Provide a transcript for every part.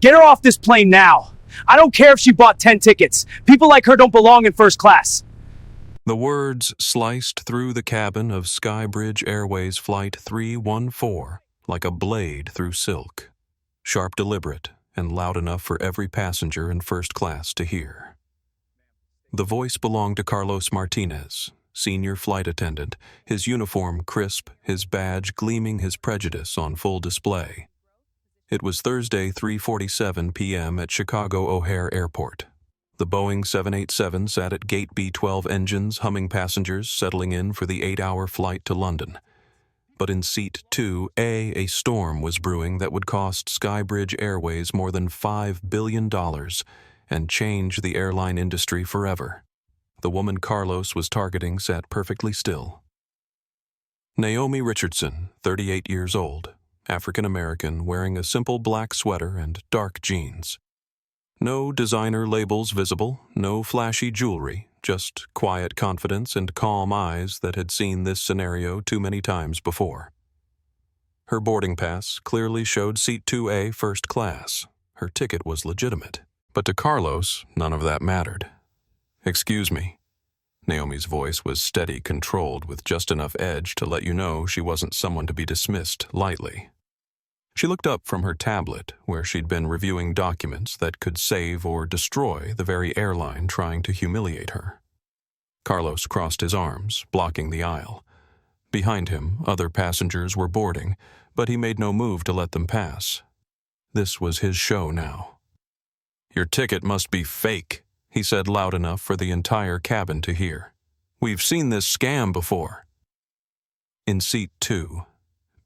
Get her off this plane now. I don't care if she bought 10 tickets. People like her don't belong in first class. The words sliced through the cabin of SkyBridge Airways Flight 314 like a blade through silk, sharp, deliberate, and loud enough for every passenger in first class to hear. The voice belonged to Carlos Martinez, senior flight attendant, his uniform crisp, his badge gleaming, his prejudice on full display. It was Thursday, 3:47 p.m. at Chicago O'Hare Airport. The Boeing 787 sat at gate B12, engines humming, passengers settling in for the 8-hour flight to London. But in seat 2A, a storm was brewing that would cost SkyBridge Airways more than $5 billion and change the airline industry forever. The woman Carlos was targeting sat perfectly still. Naomi Richardson, 38 years old, African-American, wearing a simple black sweater and dark jeans. No designer labels visible, no flashy jewelry, just quiet confidence and calm eyes that had seen this scenario too many times before. Her boarding pass clearly showed seat 2A first class. Her ticket was legitimate. But to Carlos, none of that mattered. "Excuse me." Naomi's voice was steady, controlled, with just enough edge to let you know she wasn't someone to be dismissed lightly. She looked up from her tablet, where she'd been reviewing documents that could save or destroy the very airline trying to humiliate her. Carlos crossed his arms, blocking the aisle. Behind him, other passengers were boarding, but he made no move to let them pass. This was his show now. "Your ticket must be fake," he said loud enough for the entire cabin to hear. "We've seen this scam before." In seat 2,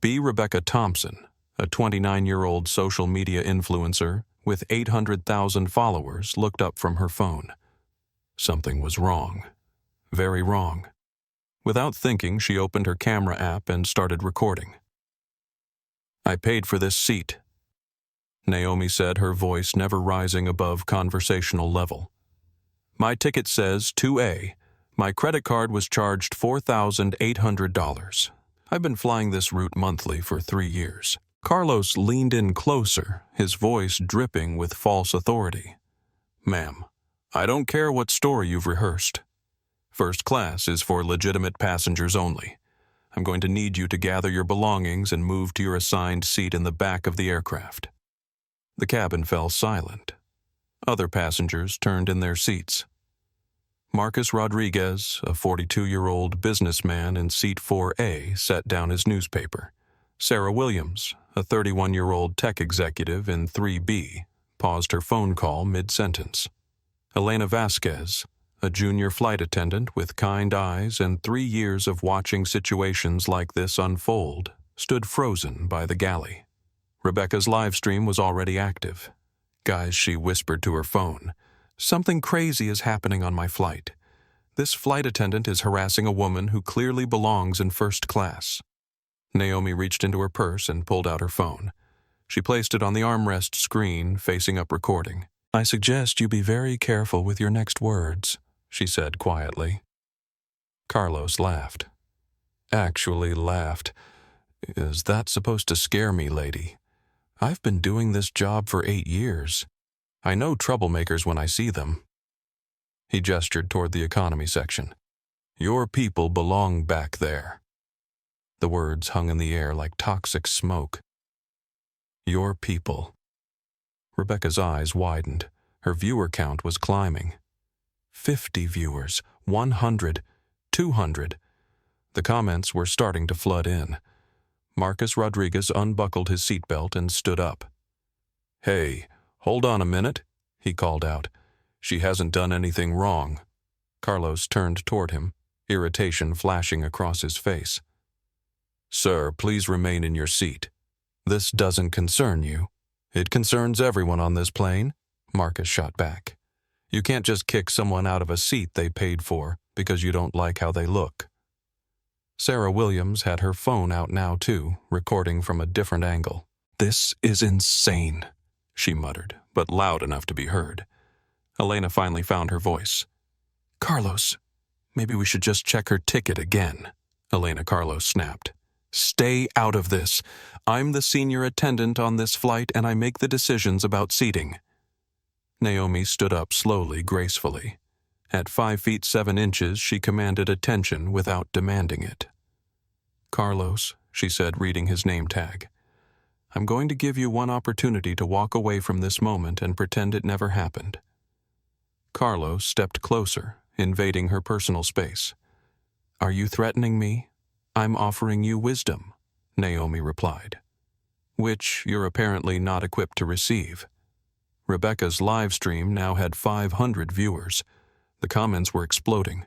B. Rebecca Thompson, a 29-year-old social media influencer with 800,000 followers, looked up from her phone. Something was wrong. Very wrong. Without thinking, she opened her camera app and started recording. "I paid for this seat," Naomi said, her voice never rising above conversational level. "My ticket says 2A. My credit card was charged $4,800. I've been flying this route monthly for 3 years. Carlos leaned in closer, his voice dripping with false authority. "Ma'am, I don't care what story you've rehearsed. First class is for legitimate passengers only. I'm going to need you to gather your belongings and move to your assigned seat in the back of the aircraft." The cabin fell silent. Other passengers turned in their seats. Marcus Rodriguez, a 42-year-old businessman in seat 4A, set down his newspaper. Sarah Williams, a 31-year-old tech executive in 3B, paused her phone call mid-sentence. Elena Vasquez, a junior flight attendant with kind eyes and 3 years of watching situations like this unfold, stood frozen by the galley. Rebecca's live stream was already active. "Guys," she whispered to her phone, "something crazy is happening on my flight. This flight attendant is harassing a woman who clearly belongs in first class." Naomi reached into her purse and pulled out her phone. She placed it on the armrest screen, facing up, recording. "I suggest you be very careful with your next words," she said quietly. Carlos laughed. Actually laughed. "Is that supposed to scare me, lady? I've been doing this job for 8 years. I know troublemakers when I see them." He gestured toward the economy section. "Your people belong back there." The words hung in the air like toxic smoke. Your people. Rebecca's eyes widened. Her viewer count was climbing. 50 viewers, 100, 200. The comments were starting to flood in. Marcus Rodriguez unbuckled his seatbelt and stood up. "Hey, hold on a minute," he called out. "She hasn't done anything wrong." Carlos turned toward him, irritation flashing across his face. "Sir, please remain in your seat. This doesn't concern you. It concerns everyone on this plane," Marcus shot back. "You can't just kick someone out of a seat they paid for because you don't like how they look." Sarah Williams had her phone out now too, recording from a different angle. "This is insane," she muttered, but loud enough to be heard. Elena finally found her voice. "Carlos, maybe we should just check her ticket again," Elena Carlos snapped. Stay out of this. I'm the senior attendant on this flight and I make the decisions about seating. Naomi stood up slowly, gracefully. At 5 feet 7 inches, she commanded attention without demanding it. Carlos, she said, reading his name tag. I'm going to give you one opportunity to walk away from this moment and pretend it never happened. Carlos stepped closer, invading her personal space. Are you threatening me? I'm offering you wisdom, Naomi replied. Which you're apparently not equipped to receive. Rebecca's live stream now had 500 viewers. The comments were exploding.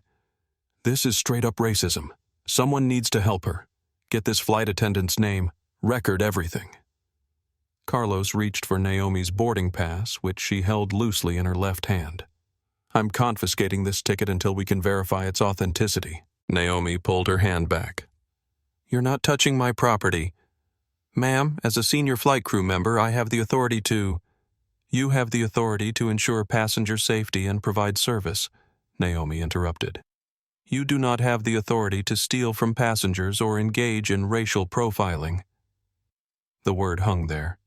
This is straight-up racism. Someone needs to help her. Get this flight attendant's name. Record everything. Carlos reached for Naomi's boarding pass, which she held loosely in her left hand. I'm confiscating this ticket until we can verify its authenticity. Naomi pulled her hand back. You're not touching my property. Ma'am, as a senior flight crew member, I have the authority to... You have the authority to ensure passenger safety and provide service, Naomi interrupted. You do not have the authority to steal from passengers or engage in racial profiling. The word hung there.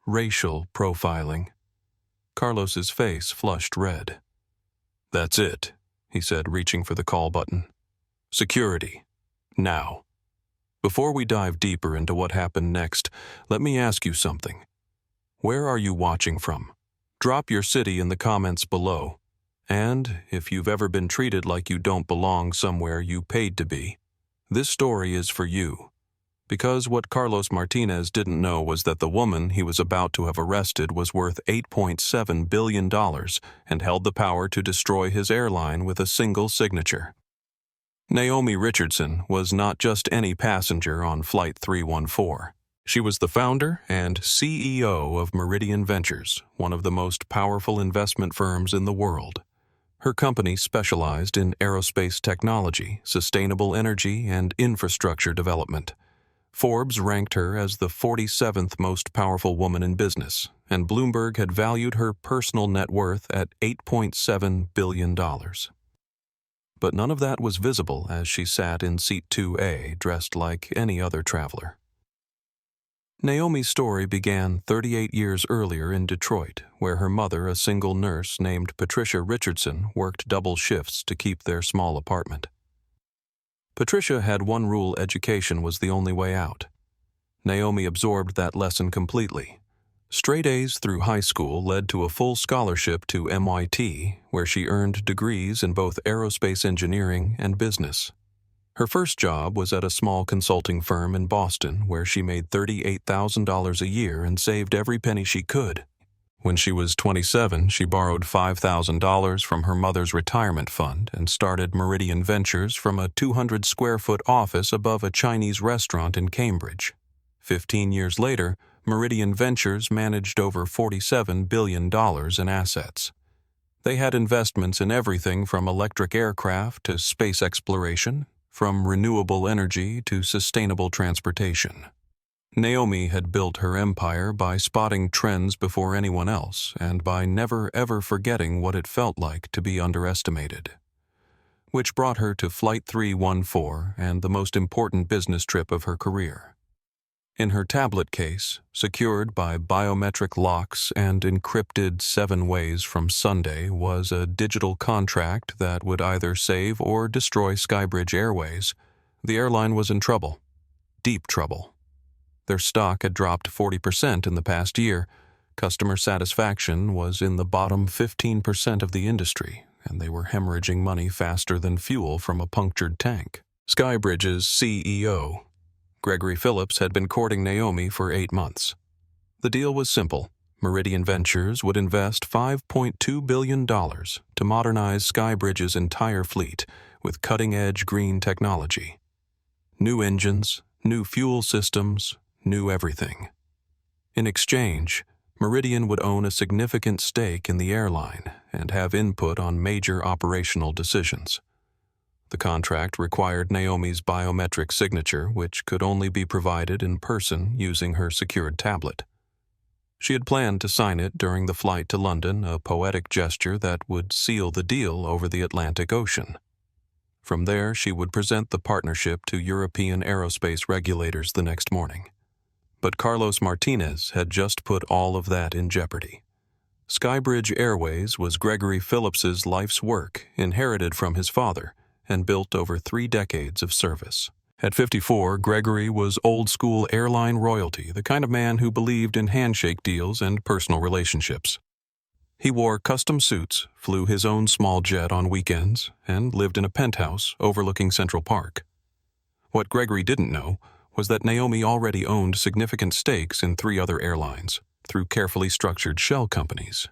Racial profiling. Carlos's face flushed red. That's it, he said, reaching for the call button. Security. Now. Before we dive deeper into what happened next, let me ask you something. Where are you watching from? Drop your city in the comments below. And if you've ever been treated like you don't belong somewhere you paid to be, this story is for you. Because what Carlos Martinez didn't know was that the woman he was about to have arrested was worth $8.7 billion and held the power to destroy his airline with a single signature. Naomi Richardson was not just any passenger on Flight 314. She was the founder and CEO of Meridian Ventures, one of the most powerful investment firms in the world. Her company specialized in aerospace technology, sustainable energy, and infrastructure development. Forbes ranked her as the 47th most powerful woman in business, and Bloomberg had valued her personal net worth at $8.7 billion. But none of that was visible as she sat in seat 2A, dressed like any other traveler. Naomi's story began 38 years earlier in Detroit, where her mother, a single nurse named Patricia Richardson, worked double shifts to keep their small apartment. Patricia had one rule: education was the only way out. Naomi absorbed that lesson completely. Straight A's through high school led to a full scholarship to MIT, where she earned degrees in both aerospace engineering and business. Her first job was at a small consulting firm in Boston, where she made $38,000 a year and saved every penny she could. When she was 27, she borrowed $5,000 from her mother's retirement fund and started Meridian Ventures from a 200-square-foot office above a Chinese restaurant in Cambridge. 15 years later, Meridian Ventures managed over $47 billion in assets. They had investments in everything from electric aircraft to space exploration, from renewable energy to sustainable transportation. Naomi had built her empire by spotting trends before anyone else and by never ever forgetting what it felt like to be underestimated. Which brought her to Flight 314 and the most important business trip of her career. In her tablet case, secured by biometric locks and encrypted 7 ways from Sunday, was a digital contract that would either save or destroy SkyBridge Airways. The airline was in trouble. Deep trouble. Their stock had dropped 40% in the past year. Customer satisfaction was in the bottom 15% of the industry, and they were hemorrhaging money faster than fuel from a punctured tank. SkyBridge's CEO, Gregory Phillips, had been courting Naomi for 8 months. The deal was simple. Meridian Ventures would invest $5.2 billion to modernize SkyBridge's entire fleet with cutting-edge green technology. New engines, new fuel systems, new everything. In exchange, Meridian would own a significant stake in the airline and have input on major operational decisions. The contract required Naomi's biometric signature, which could only be provided in person using her secured tablet. She had planned to sign it during the flight to London, a poetic gesture that would seal the deal over the Atlantic Ocean. From there, she would present the partnership to European aerospace regulators the next morning. But Carlos Martinez had just put all of that in jeopardy. SkyBridge Airways was Gregory Phillips's life's work, inherited from his father, and built over 3 decades of service. At 54, Gregory was old-school airline royalty, the kind of man who believed in handshake deals and personal relationships. He wore custom suits, flew his own small jet on weekends, and lived in a penthouse overlooking Central Park. What Gregory didn't know was that Naomi already owned significant stakes in 3 other airlines through carefully structured shell companies.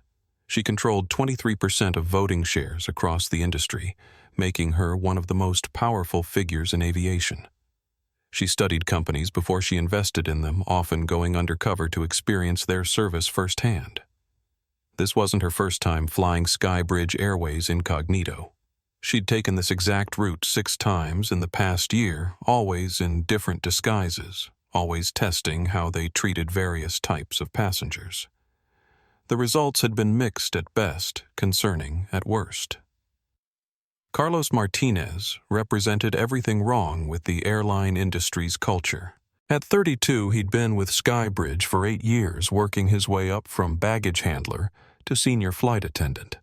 She controlled 23% of voting shares across the industry, making her one of the most powerful figures in aviation. She studied companies before she invested in them, often going undercover to experience their service firsthand. This wasn't her first time flying SkyBridge Airways incognito. She'd taken this exact route 6 times in the past year, always in different disguises, always testing how they treated various types of passengers. The results had been mixed at best, concerning at worst. Carlos Martinez represented everything wrong with the airline industry's culture. At 32, he'd been with SkyBridge for 8 years, working his way up from baggage handler to senior flight attendant.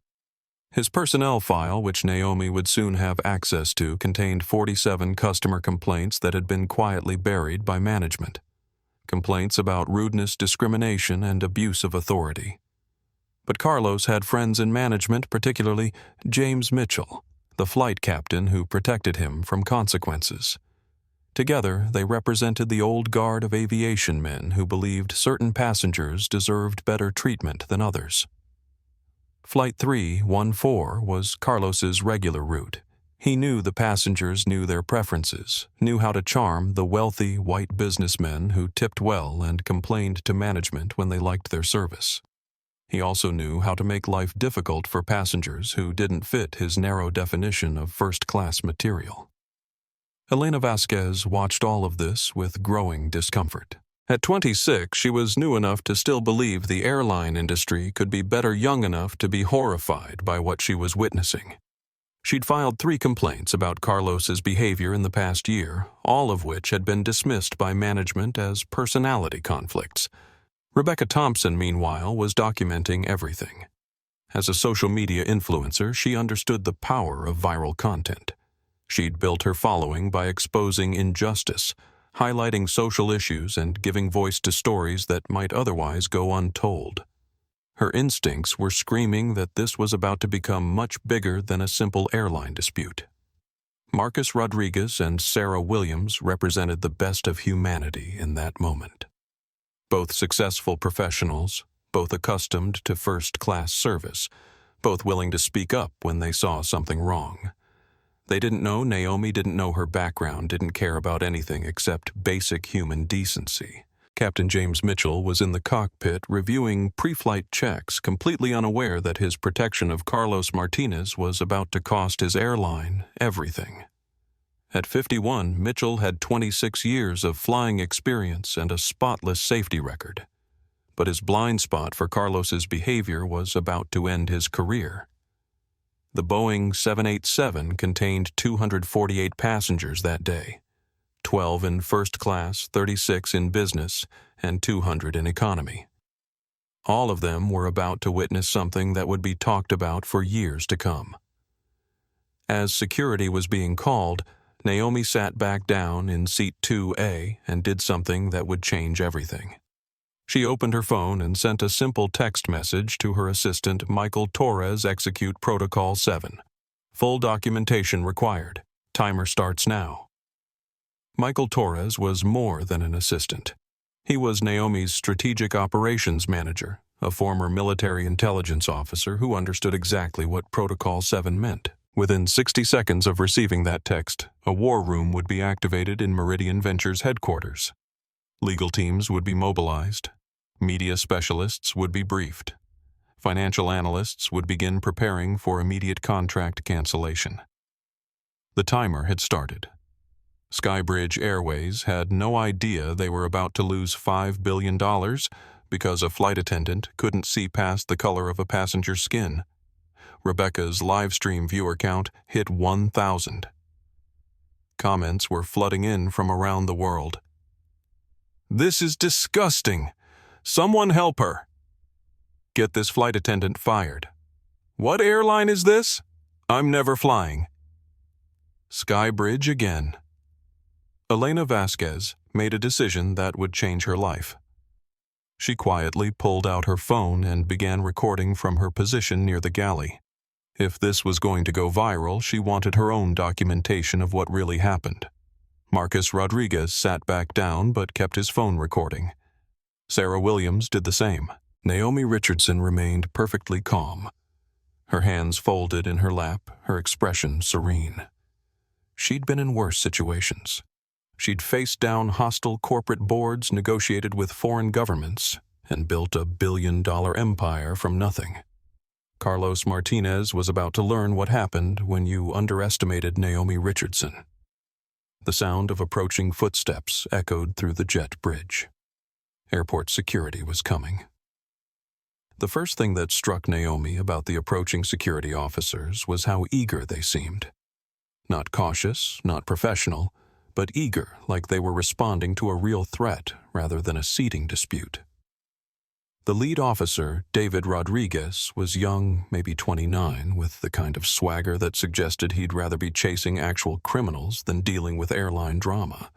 His personnel file, which Naomi would soon have access to, contained 47 customer complaints that had been quietly buried by management. Complaints about rudeness, discrimination, and abuse of authority. But Carlos had friends in management, particularly James Mitchell, the flight captain who protected him from consequences. Together, they represented the old guard of aviation men who believed certain passengers deserved better treatment than others. Flight 314 was Carlos's regular route. He knew the passengers knew their preferences, knew how to charm the wealthy white businessmen who tipped well and complained to management when they liked their service. He also knew how to make life difficult for passengers who didn't fit his narrow definition of first-class material. Elena Vasquez watched all of this with growing discomfort. At 26, she was new enough to still believe the airline industry could be better young enough to be horrified by what she was witnessing. She'd filed 3 complaints about Carlos's behavior in the past year, all of which had been dismissed by management as personality conflicts. Rebecca Thompson, meanwhile, was documenting everything. As a social media influencer, she understood the power of viral content. She'd built her following by exposing injustice, highlighting social issues, and giving voice to stories that might otherwise go untold. Her instincts were screaming that this was about to become much bigger than a simple airline dispute. Marcus Rodriguez and Sarah Williams represented the best of humanity in that moment. Both successful professionals, both accustomed to first-class service, both willing to speak up when they saw something wrong. They didn't know Naomi didn't know her background, didn't care about anything except basic human decency. Captain James Mitchell was in the cockpit reviewing pre-flight checks, completely unaware that his protection of Carlos Martinez was about to cost his airline everything. At 51, Mitchell had 26 years of flying experience and a spotless safety record. But his blind spot for Carlos's behavior was about to end his career. The Boeing 787 contained 248 passengers that day, 12 in first class, 36 in business, and 200 in economy. All of them were about to witness something that would be talked about for years to come. As security was being called, Naomi sat back down in seat 2A and did something that would change everything. She opened her phone and sent a simple text message to her assistant, Michael Torres, execute Protocol 7. Full documentation required. Timer starts now. Michael Torres was more than an assistant. He was Naomi's strategic operations manager, a former military intelligence officer who understood exactly what Protocol 7 meant. Within 60 seconds of receiving that text, a war room would be activated in Meridian Ventures headquarters. Legal teams would be mobilized. Media specialists would be briefed. Financial analysts would begin preparing for immediate contract cancellation. The timer had started. SkyBridge Airways had no idea they were about to lose $5 billion because a flight attendant couldn't see past the color of a passenger's skin. Rebecca's live stream viewer count hit 1,000. Comments were flooding in from around the world. "This is disgusting. Someone help her. Get this flight attendant fired. What airline is this? I'm never flying." SkyBridge again. Elena Vasquez made a decision that would change her life. She quietly pulled out her phone and began recording from her position near the galley. If this was going to go viral, she wanted her own documentation of what really happened. Marcus Rodriguez sat back down but kept his phone recording. Sarah Williams did the same. Naomi Richardson remained perfectly calm. Her hands folded in her lap, her expression serene. She'd been in worse situations. She'd faced down hostile corporate boards, negotiated with foreign governments, and built a billion-dollar empire from nothing. Carlos Martinez was about to learn what happened when you underestimated Naomi Richardson. The sound of approaching footsteps echoed through the jet bridge. Airport security was coming. The first thing that struck Naomi about the approaching security officers was how eager they seemed. Not cautious, not professional, but eager, like they were responding to a real threat rather than a seating dispute. The lead officer, David Rodriguez, was young, maybe 29, with the kind of swagger that suggested he'd rather be chasing actual criminals than dealing with airline drama.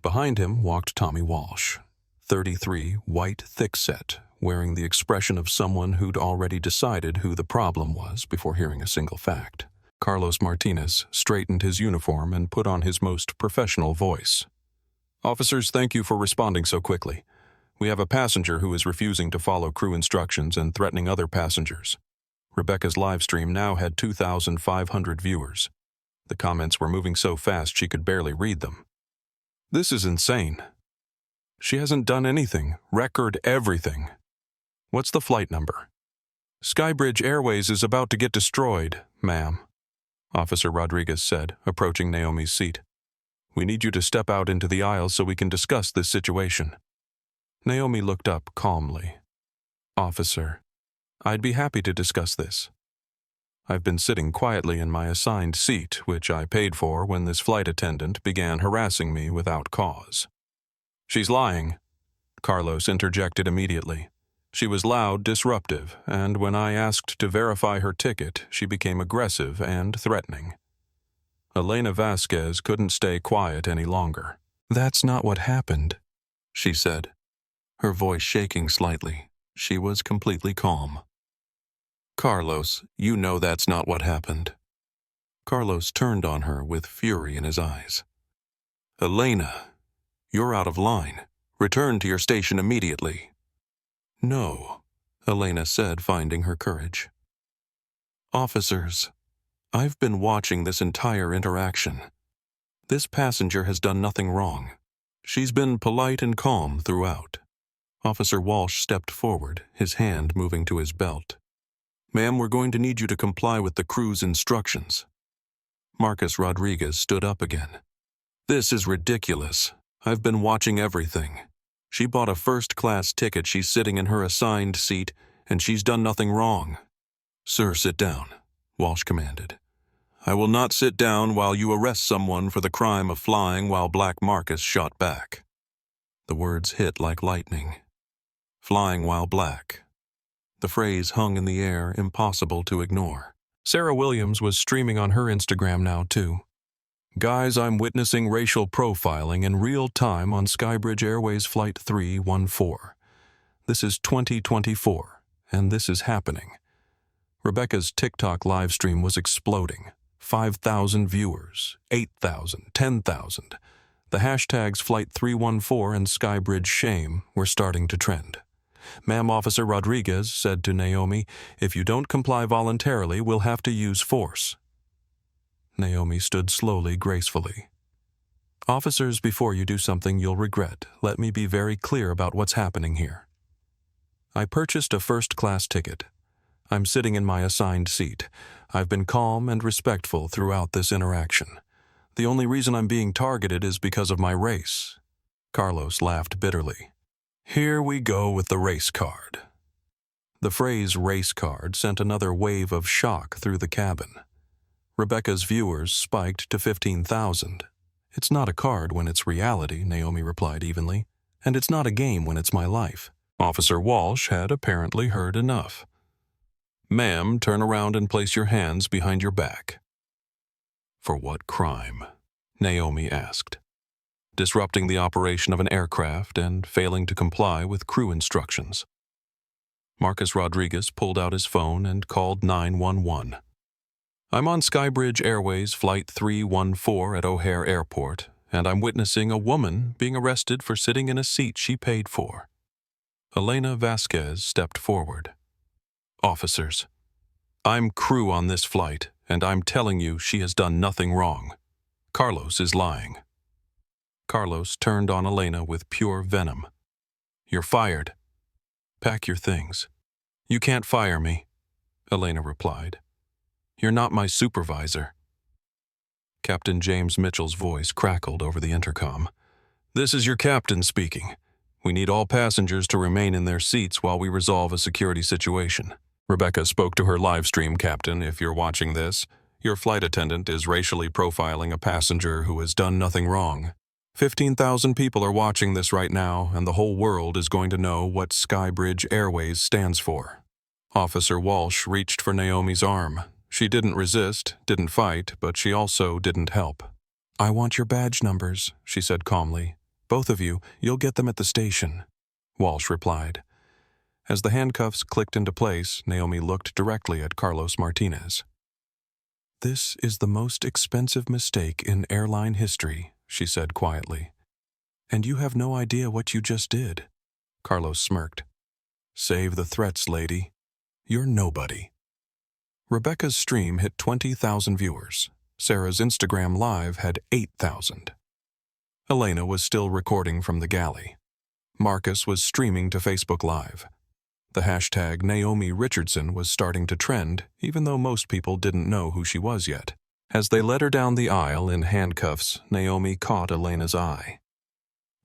Behind him walked Tommy Walsh, 33, white, thick-set, wearing the expression of someone who'd already decided who the problem was before hearing a single fact. Carlos Martinez straightened his uniform and put on his most professional voice. "Officers, thank you for responding so quickly. We have a passenger who is refusing to follow crew instructions and threatening other passengers." Rebecca's live stream now had 2,500 viewers. The comments were moving so fast she could barely read them. "This is insane. She hasn't done anything. Record everything. What's the flight number?" "SkyBridge Airways is about to get destroyed, ma'am," Officer Rodriguez said, approaching Naomi's seat. "We need you to step out into the aisle so we can discuss this situation." Naomi looked up calmly. "Officer, I'd be happy to discuss this. I've been sitting quietly in my assigned seat, which I paid for when this flight attendant began harassing me without cause." "She's lying," Carlos interjected immediately. "She was loud, disruptive, and when I asked to verify her ticket, she became aggressive and threatening." Elena Vasquez couldn't stay quiet any longer. "That's not what happened," she said, her voice shaking slightly. She was completely calm. "Carlos, you know that's not what happened." Carlos turned on her with fury in his eyes. "Elena, you're out of line. Return to your station immediately." "No," Elena said, finding her courage. "Officers, I've been watching this entire interaction. This passenger has done nothing wrong. She's been polite and calm throughout." Officer Walsh stepped forward, his hand moving to his belt. "Ma'am, we're going to need you to comply with the crew's instructions." Marcus Rodriguez stood up again. "This is ridiculous. I've been watching everything. She bought a first-class ticket, she's sitting in her assigned seat, and she's done nothing wrong." "Sir, sit down," Walsh commanded. "I will not sit down while you arrest someone for the crime of flying while Black Marcus shot back." The words hit like lightning. Flying while black. The phrase hung in the air, impossible to ignore. Sarah Williams was streaming on her Instagram now, too. "Guys, I'm witnessing racial profiling in real time on SkyBridge Airways Flight 314. This is 2024, and this is happening." Rebecca's TikTok livestream was exploding. 5,000 viewers, 8,000, 10,000. The hashtags Flight 314 and SkyBridge Shame were starting to trend. "Ma'am, Officer Rodriguez said to Naomi, if you don't comply voluntarily, we'll have to use force." Naomi stood slowly, gracefully. "Officers, before you do something you'll regret, let me be very clear about what's happening here. I purchased a first-class ticket. I'm sitting in my assigned seat. I've been calm and respectful throughout this interaction. The only reason I'm being targeted is because of my race." Carlos laughed bitterly. "Here we go with the race card." The phrase race card sent another wave of shock through the cabin. Rebecca's viewers spiked to 15,000. It's not a card when it's reality, Naomi replied evenly, and it's not a game when it's my life. Officer Walsh had apparently heard enough. Ma'am, turn around and place your hands behind your back. For what crime? Naomi asked. Disrupting the operation of an aircraft and failing to comply with crew instructions. Marcus Rodriguez pulled out his phone and called 911. I'm on SkyBridge Airways Flight 314 at O'Hare Airport, and I'm witnessing a woman being arrested for sitting in a seat she paid for. Elena Vasquez stepped forward. Officers, I'm crew on this flight, and I'm telling you she has done nothing wrong. Carlos is lying. Carlos turned on Elena with pure venom. You're fired. Pack your things. You can't fire me, Elena replied. You're not my supervisor. Captain James Mitchell's voice crackled over the intercom. This is your captain speaking. We need all passengers to remain in their seats while we resolve a security situation. Rebecca spoke to her live stream captain. If you're watching this, your flight attendant is racially profiling a passenger who has done nothing wrong. 15,000 people are watching this right now, and the whole world is going to know what SkyBridge Airways stands for. Officer Walsh reached for Naomi's arm. She didn't resist, didn't fight, but she also didn't help. I want your badge numbers, she said calmly. Both of you, you'll get them at the station. Walsh replied. As the handcuffs clicked into place, Naomi looked directly at Carlos Martinez. This is the most expensive mistake in airline history, she said quietly. And you have no idea what you just did. Carlos smirked. Save the threats, lady. You're nobody. Rebecca's stream hit 20,000 viewers. Sarah's Instagram Live had 8,000. Elena was still recording from the galley. Marcus was streaming to Facebook Live. The hashtag Naomi Richardson was starting to trend, even though most people didn't know who she was yet. As they led her down the aisle in handcuffs, Naomi caught Elena's eye.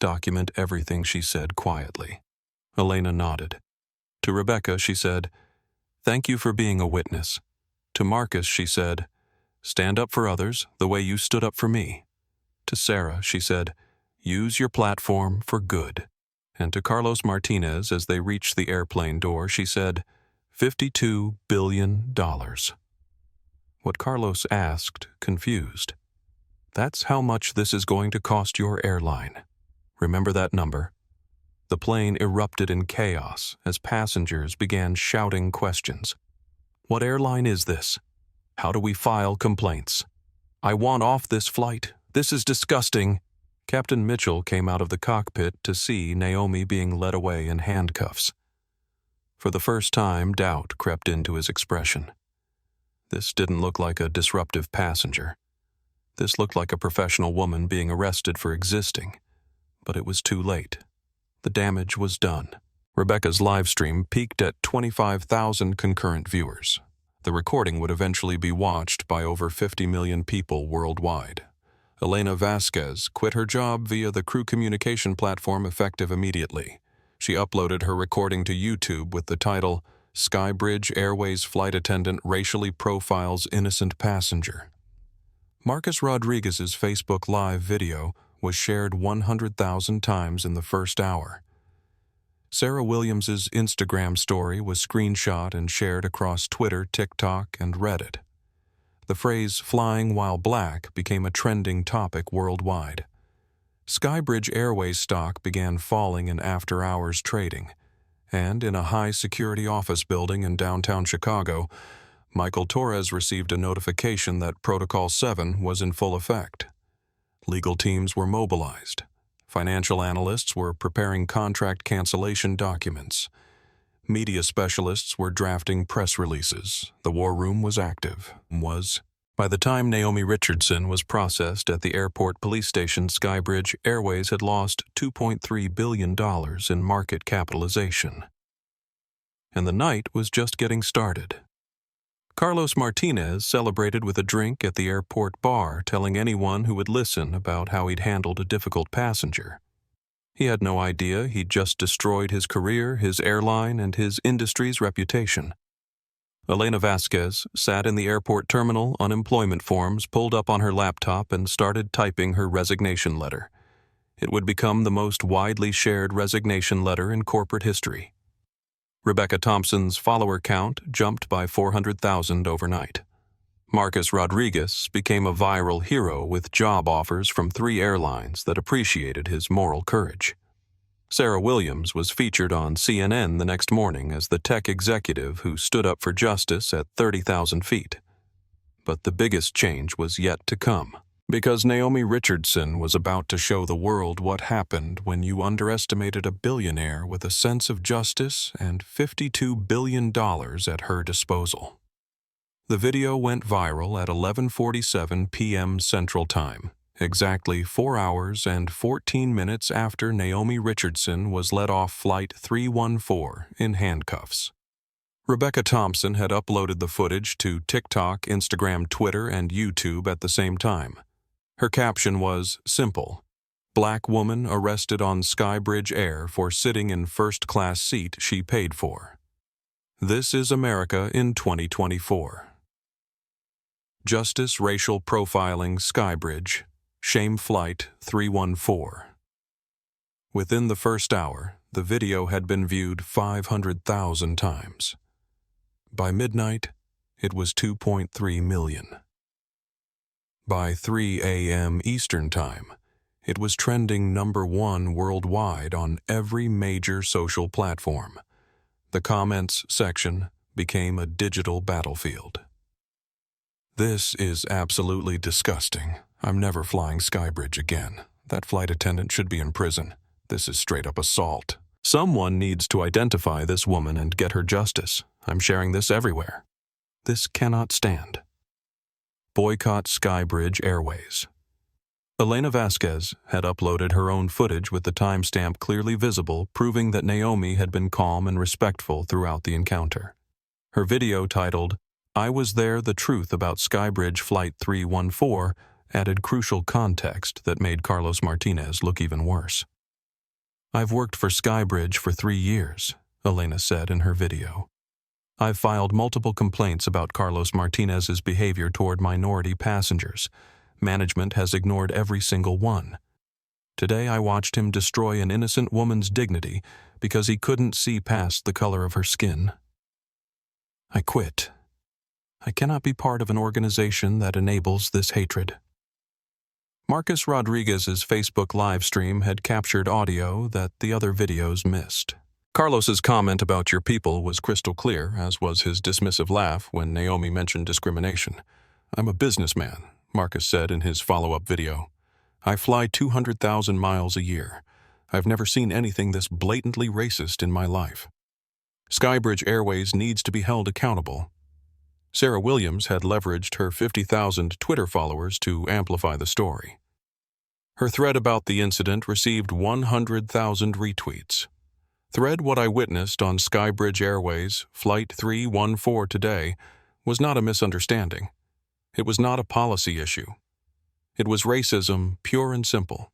Document everything she said quietly. Elena nodded. To Rebecca, she said, Thank you for being a witness. To Marcus, she said, Stand up for others the way you stood up for me. To Sarah, she said, Use your platform for good. And to Carlos Martinez, as they reached the airplane door, she said, $52 billion. What Carlos asked, confused. That's how much this is going to cost your airline. Remember that number? The plane erupted in chaos as passengers began shouting questions. What airline is this? How do we file complaints? I want off this flight. This is disgusting. Captain Mitchell came out of the cockpit to see Naomi being led away in handcuffs. For the first time, doubt crept into his expression. This didn't look like a disruptive passenger. This looked like a professional woman being arrested for existing. But it was too late. The damage was done. Rebecca's live stream peaked at 25,000 concurrent viewers. The recording would eventually be watched by over 50 million people worldwide. Elena Vasquez quit her job via the crew communication platform effective immediately. She uploaded her recording to YouTube with the title, SkyBridge Airways Flight Attendant Racially Profiles Innocent Passenger. Marcus Rodriguez's Facebook Live video was shared 100,000 times in the first hour. Sarah Williams's Instagram story was screenshot and shared across Twitter, TikTok, and Reddit. The phrase "flying while black" became a trending topic worldwide. SkyBridge Airways stock began falling in after-hours trading, and in a high-security office building in downtown Chicago, Michael Torres received a notification that Protocol 7 was in full effect. Legal teams were mobilized. Financial analysts were preparing contract cancellation documents. Media specialists were drafting press releases. The war room was active. By the time Naomi Richardson was processed at the airport police station, SkyBridge Airways had lost $2.3 billion in market capitalization. And the night was just getting started. Carlos Martinez celebrated with a drink at the airport bar, telling anyone who would listen about how he'd handled a difficult passenger. He had no idea he'd just destroyed his career, his airline, and his industry's reputation. Elena Vasquez sat in the airport terminal, unemployment forms pulled up on her laptop, and started typing her resignation letter. It would become the most widely shared resignation letter in corporate history. Rebecca Thompson's follower count jumped by 400,000 overnight. Marcus Rodriguez became a viral hero with job offers from 3 airlines that appreciated his moral courage. Sarah Williams was featured on CNN the next morning as the tech executive who stood up for justice at 30,000 feet. But the biggest change was yet to come, because Naomi Richardson was about to show the world what happened when you underestimated a billionaire with a sense of justice and $52 billion at her disposal. The video went viral at 11:47 p.m. Central Time, exactly 4 hours and 14 minutes after Naomi Richardson was let off Flight 314 in handcuffs. Rebecca Thompson had uploaded the footage to TikTok, Instagram, Twitter, and YouTube at the same time. Her caption was simple: "Black woman arrested on SkyBridge Air for sitting in first-class seat she paid for. This is America in 2024. Justice Racial Profiling SkyBridge, Shame Flight 314. Within the first hour, the video had been viewed 500,000 times. By midnight, it was 2.3 million. By 3 a.m. Eastern Time, it was trending #1 worldwide on every major social platform. The comments section became a digital battlefield. "This is absolutely disgusting. I'm never flying SkyBridge again. That flight attendant should be in prison. This is straight up assault. Someone needs to identify this woman and get her justice. I'm sharing this everywhere. This cannot stand. Boycott SkyBridge Airways." Elena Vasquez had uploaded her own footage with the timestamp clearly visible, proving that Naomi had been calm and respectful throughout the encounter. Her video, titled "I Was There, the Truth About SkyBridge Flight 314, added crucial context that made Carlos Martinez look even worse. "I've worked for SkyBridge for 3 years, Elena said in her video. "I've filed multiple complaints about Carlos Martinez's behavior toward minority passengers. Management has ignored every single one. Today I watched him destroy an innocent woman's dignity because he couldn't see past the color of her skin. I quit. I cannot be part of an organization that enables this hatred." Marcus Rodriguez's Facebook live stream had captured audio that the other videos missed. Carlos's comment about "your people" was crystal clear, as was his dismissive laugh when Naomi mentioned discrimination. "I'm a businessman," Marcus said in his follow-up video. "I fly 200,000 miles a year. I've never seen anything this blatantly racist in my life. SkyBridge Airways needs to be held accountable." Sarah Williams had leveraged her 50,000 Twitter followers to amplify the story. Her thread about the incident received 100,000 retweets. Thread "What I witnessed on SkyBridge Airways Flight 314 today was not a misunderstanding. It was not a policy issue. It was racism, pure and simple.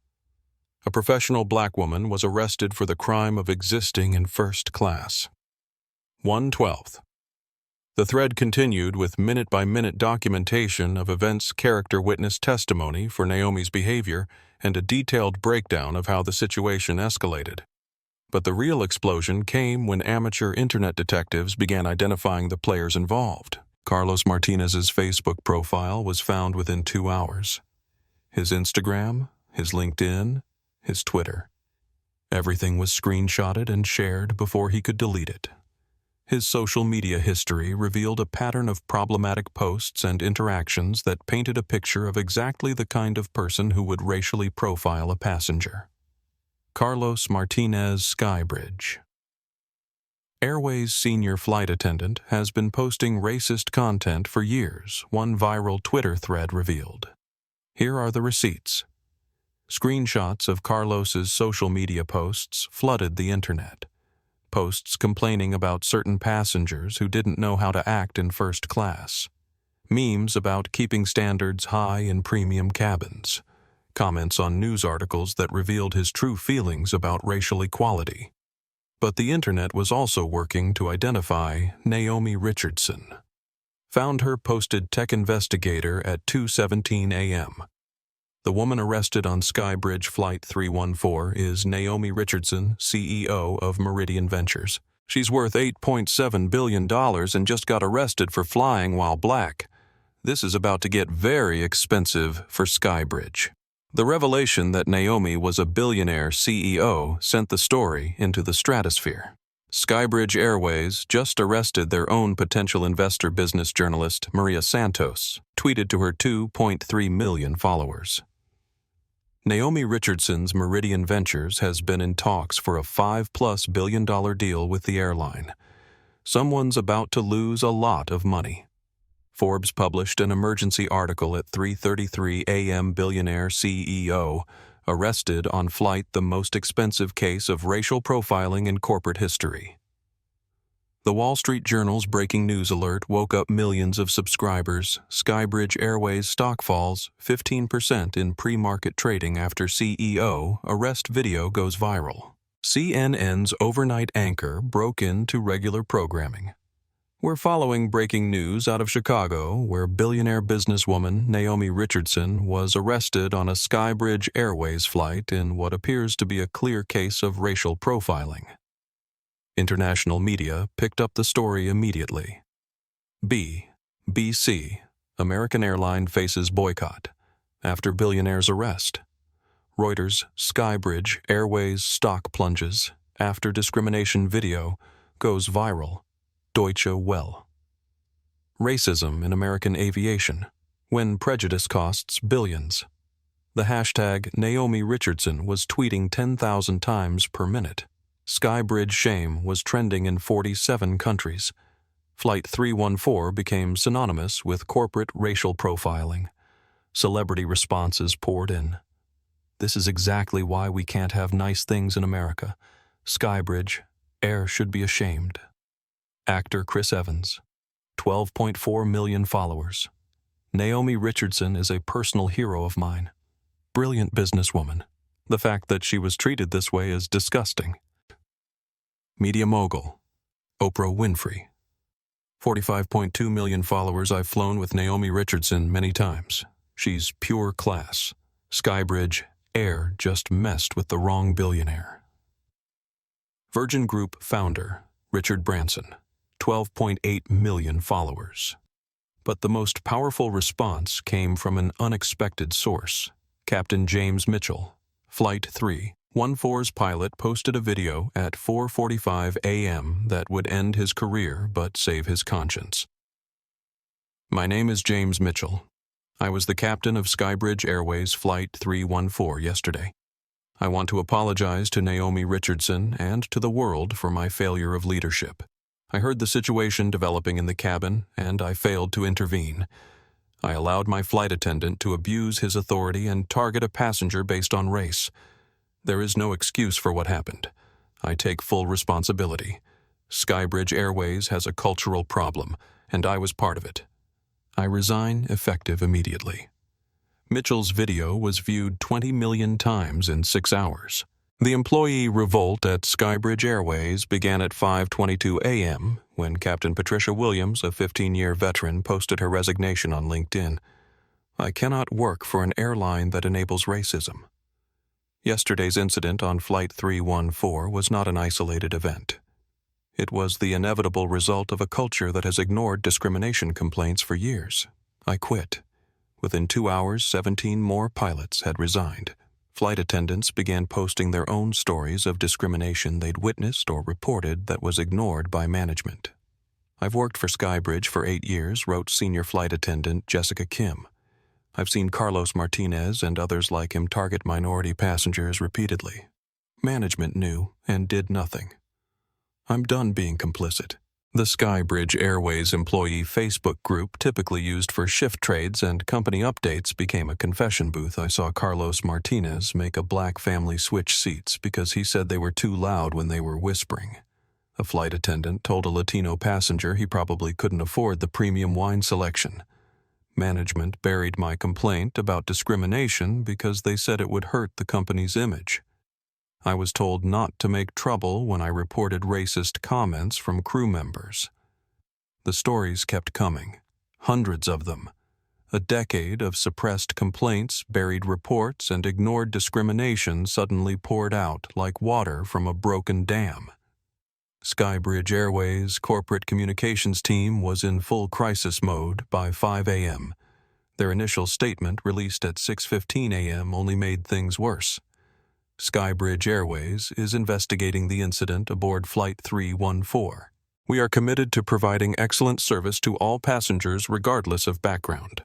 A professional black woman was arrested for the crime of existing in first class." 1/12. The thread continued with minute-by-minute documentation of events, character witness testimony for Naomi's behavior, and a detailed breakdown of how the situation escalated. But the real explosion came when amateur internet detectives began identifying the players involved. Carlos Martinez's Facebook profile was found within 2 hours. His Instagram, his LinkedIn, his Twitter. Everything was screenshotted and shared before he could delete it. His social media history revealed a pattern of problematic posts and interactions that painted a picture of exactly the kind of person who would racially profile a passenger. Carlos Martinez, SkyBridge. Airways' senior flight attendant has been posting racist content for years, one viral Twitter thread revealed. Here are the receipts. Screenshots of Carlos's social media posts flooded the internet. Posts complaining about certain passengers who didn't know how to act in first class. Memes about keeping standards high in premium cabins. Comments on news articles that revealed his true feelings about racial equality. But the internet was also working to identify Naomi Richardson. Found her posted Tech Investigator at 2:17 a.m. The woman arrested on SkyBridge Flight 314 is Naomi Richardson, CEO of Meridian Ventures. She's worth $8.7 billion and just got arrested for flying while black. This is about to get very expensive for SkyBridge. The revelation that Naomi was a billionaire CEO sent the story into the stratosphere. SkyBridge Airways just arrested their own potential investor business journalist, Maria Santos, tweeted to her 2.3 million followers. Naomi Richardson's Meridian Ventures has been in talks for a $5+ billion deal with the airline. Someone's about to lose a lot of money. Forbes published an emergency article at 3:33 a.m. Billionaire CEO arrested on flight, the most expensive case of racial profiling in corporate history. The Wall Street Journal's breaking news alert woke up millions of subscribers. SkyBridge Airways stock falls 15% in pre-market trading after CEO arrest video goes viral. CNN's overnight anchor broke into regular programming. We're following breaking news out of Chicago, where billionaire businesswoman Naomi Richardson was arrested on a SkyBridge Airways flight in what appears to be a clear case of racial profiling. International media picked up the story immediately. BC, American Airline faces boycott after billionaire's arrest. Reuters, SkyBridge Airways stock plunges after discrimination video goes viral. Deutsche Welle. Racism in American aviation, when prejudice costs billions. The hashtag Naomi Richardson was tweeting 10,000 times per minute. SkyBridge shame was trending in 47 countries. Flight 314 became synonymous with corporate racial profiling. Celebrity responses poured in. This is exactly why we can't have nice things in America. SkyBridge, air should be ashamed. Actor Chris Evans, 12.4 million followers. Naomi Richardson is a personal hero of mine. Brilliant businesswoman. The fact that she was treated this way is disgusting. Media mogul, Oprah Winfrey. 45.2 million followers. I've flown with Naomi Richardson many times. She's pure class. SkyBridge Air just messed with the wrong billionaire. Virgin Group founder, Richard Branson. 12.8 million followers. But the most powerful response came from an unexpected source. Captain James Mitchell, Flight 314's pilot, posted a video at 4:45 a.m. that would end his career but save his conscience. My name is James Mitchell. I was the captain of SkyBridge Airways Flight 314 yesterday. I want to apologize to Naomi Richardson and to the world for my failure of leadership. I heard the situation developing in the cabin, and I failed to intervene. I allowed my flight attendant to abuse his authority and target a passenger based on race. There is no excuse for what happened. I take full responsibility. SkyBridge Airways has a cultural problem, and I was part of it. I resign effective immediately. Mitchell's video was viewed 20 million times in 6 hours. The employee revolt at SkyBridge Airways began at 5:22 a.m. when Captain Patricia Williams, a 15-year veteran, posted her resignation on LinkedIn. I cannot work for an airline that enables racism. Yesterday's incident on Flight 314 was not an isolated event. It was the inevitable result of a culture that has ignored discrimination complaints for years. I quit. Within 2 hours, 17 more pilots had resigned. Flight attendants began posting their own stories of discrimination they'd witnessed or reported that was ignored by management. I've worked for SkyBridge for 8 years, wrote senior flight attendant Jessica Kim. I've seen Carlos Martinez and others like him target minority passengers repeatedly. Management knew and did nothing. I'm done being complicit. The SkyBridge Airways employee Facebook group, typically used for shift trades and company updates, became a confession booth. I saw Carlos Martinez make a black family switch seats because he said they were too loud when they were whispering. A flight attendant told a Latino passenger he probably couldn't afford the premium wine selection. Management buried my complaint about discrimination because they said it would hurt the company's image. I was told not to make trouble when I reported racist comments from crew members. The stories kept coming, hundreds of them. A decade of suppressed complaints, buried reports, and ignored discrimination suddenly poured out like water from a broken dam. SkyBridge Airways' corporate communications team was in full crisis mode by 5 a.m. Their initial statement, released at 6:15 a.m., only made things worse. SkyBridge Airways is investigating the incident aboard Flight 314. We are committed to providing excellent service to all passengers regardless of background.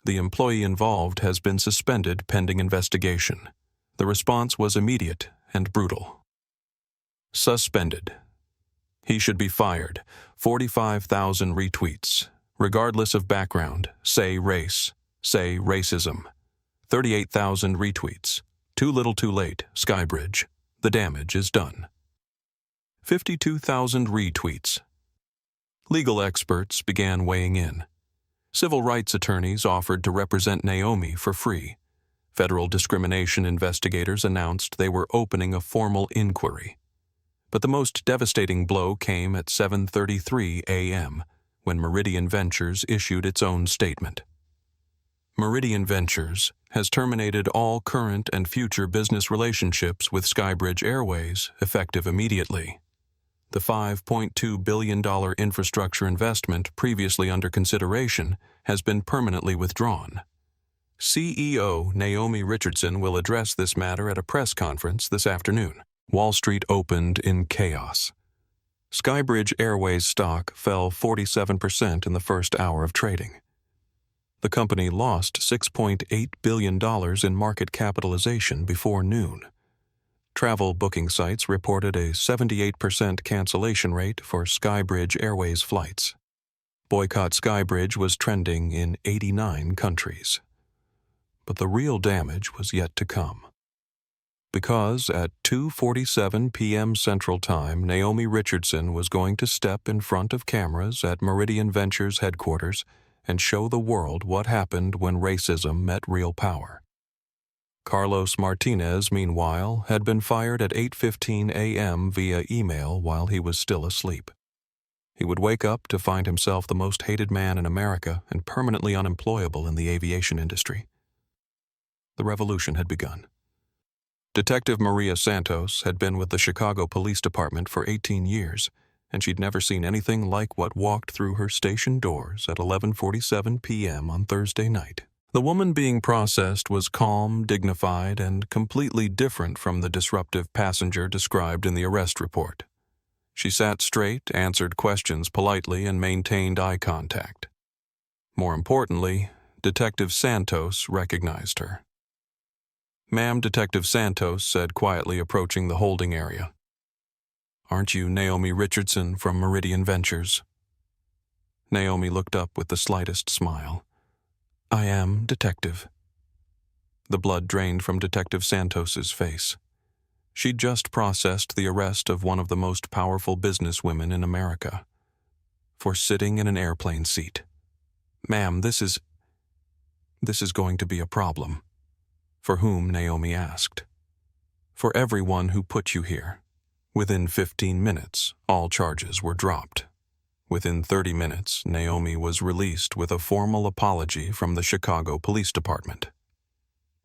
The employee involved has been suspended pending investigation. The response was immediate and brutal. Suspended. He should be fired. 45,000 retweets. Regardless of background. Say race. Say racism. 38,000 retweets. Too little too late. SkyBridge. The damage is done. 52,000 retweets. Legal experts began weighing in. Civil rights attorneys offered to represent Naomi for free. Federal discrimination investigators announced they were opening a formal inquiry. But the most devastating blow came at 7:33 a.m., when Meridian Ventures issued its own statement. Meridian Ventures has terminated all current and future business relationships with SkyBridge Airways, effective immediately. The $5.2 billion infrastructure investment previously under consideration has been permanently withdrawn. CEO Naomi Richardson will address this matter at a press conference this afternoon. Wall Street opened in chaos. SkyBridge Airways stock fell 47% in the first hour of trading. The company lost $6.8 billion in market capitalization before noon. Travel booking sites reported a 78% cancellation rate for SkyBridge Airways flights. Boycott SkyBridge was trending in 89 countries. But the real damage was yet to come. Because at 2:47 p.m. Central Time, Naomi Richardson was going to step in front of cameras at Meridian Ventures headquarters and show the world what happened when racism met real power. Carlos Martinez, meanwhile, had been fired at 8:15 a.m. via email while he was still asleep. He would wake up to find himself the most hated man in America and permanently unemployable in the aviation industry. The revolution had begun. Detective Maria Santos had been with the Chicago Police Department for 18 years, and she'd never seen anything like what walked through her station doors at 11:47 p.m. on Thursday night. The woman being processed was calm, dignified, and completely different from the disruptive passenger described in the arrest report. She sat straight, answered questions politely, and maintained eye contact. More importantly, Detective Santos recognized her. "Ma'am," Detective Santos said quietly, approaching the holding area. "Aren't you Naomi Richardson from Meridian Ventures?" Naomi looked up with the slightest smile. "I am, Detective." The blood drained from Detective Santos's face. She'd just processed the arrest of one of the most powerful businesswomen in America for sitting in an airplane seat. "Ma'am, this is going to be a problem." "For whom?" Naomi asked. "For everyone who put you here." Within 15 minutes, all charges were dropped. Within 30 minutes, Naomi was released with a formal apology from the Chicago Police Department.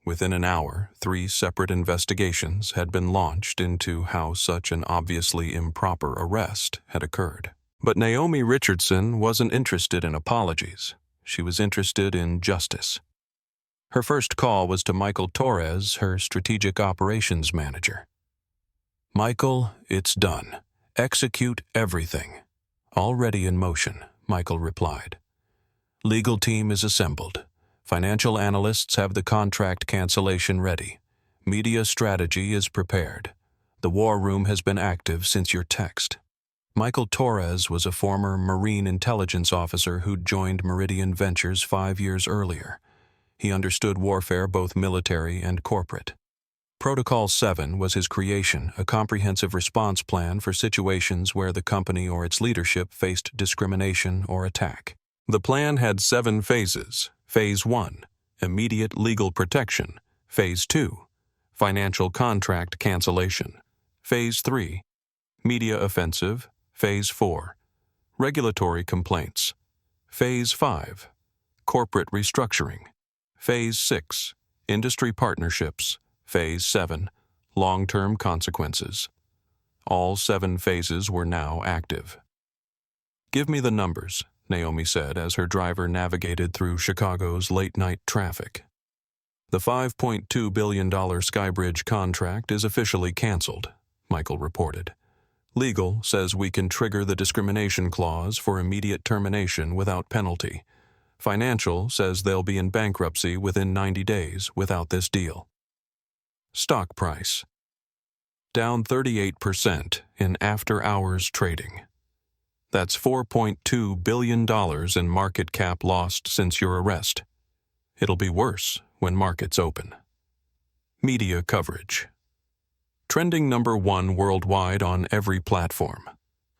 Within an hour, 3 separate investigations had been launched into how such an obviously improper arrest had occurred. But Naomi Richardson wasn't interested in apologies. She was interested in justice. Her first call was to Michael Torres, her strategic operations manager. "Michael, it's done. Execute everything." "Already in motion," Michael replied. "Legal team is assembled. Financial analysts have the contract cancellation ready. Media strategy is prepared. The war room has been active since your text." Michael Torres was a former Marine intelligence officer who'd joined Meridian Ventures 5 years earlier. He understood warfare, both military and corporate. Protocol 7 was his creation, a comprehensive response plan for situations where the company or its leadership faced discrimination or attack. The plan had 7 phases. Phase 1, immediate legal protection. Phase 2, financial contract cancellation. Phase 3, media offensive. Phase 4, regulatory complaints. Phase 5, corporate restructuring. Phase 6, industry partnerships. Phase 7, long-term consequences. All 7 phases were now active. "Give me the numbers," Naomi said as her driver navigated through Chicago's late-night traffic. "The $5.2 billion SkyBridge contract is officially canceled," Michael reported. "Legal says we can trigger the discrimination clause for immediate termination without penalty. Financial says they'll be in bankruptcy within 90 days without this deal." Stock price down 38% in after-hours trading. That's $4.2 billion in market cap lost since your arrest. It'll be worse when markets open. Media coverage. Trending #1 worldwide on every platform.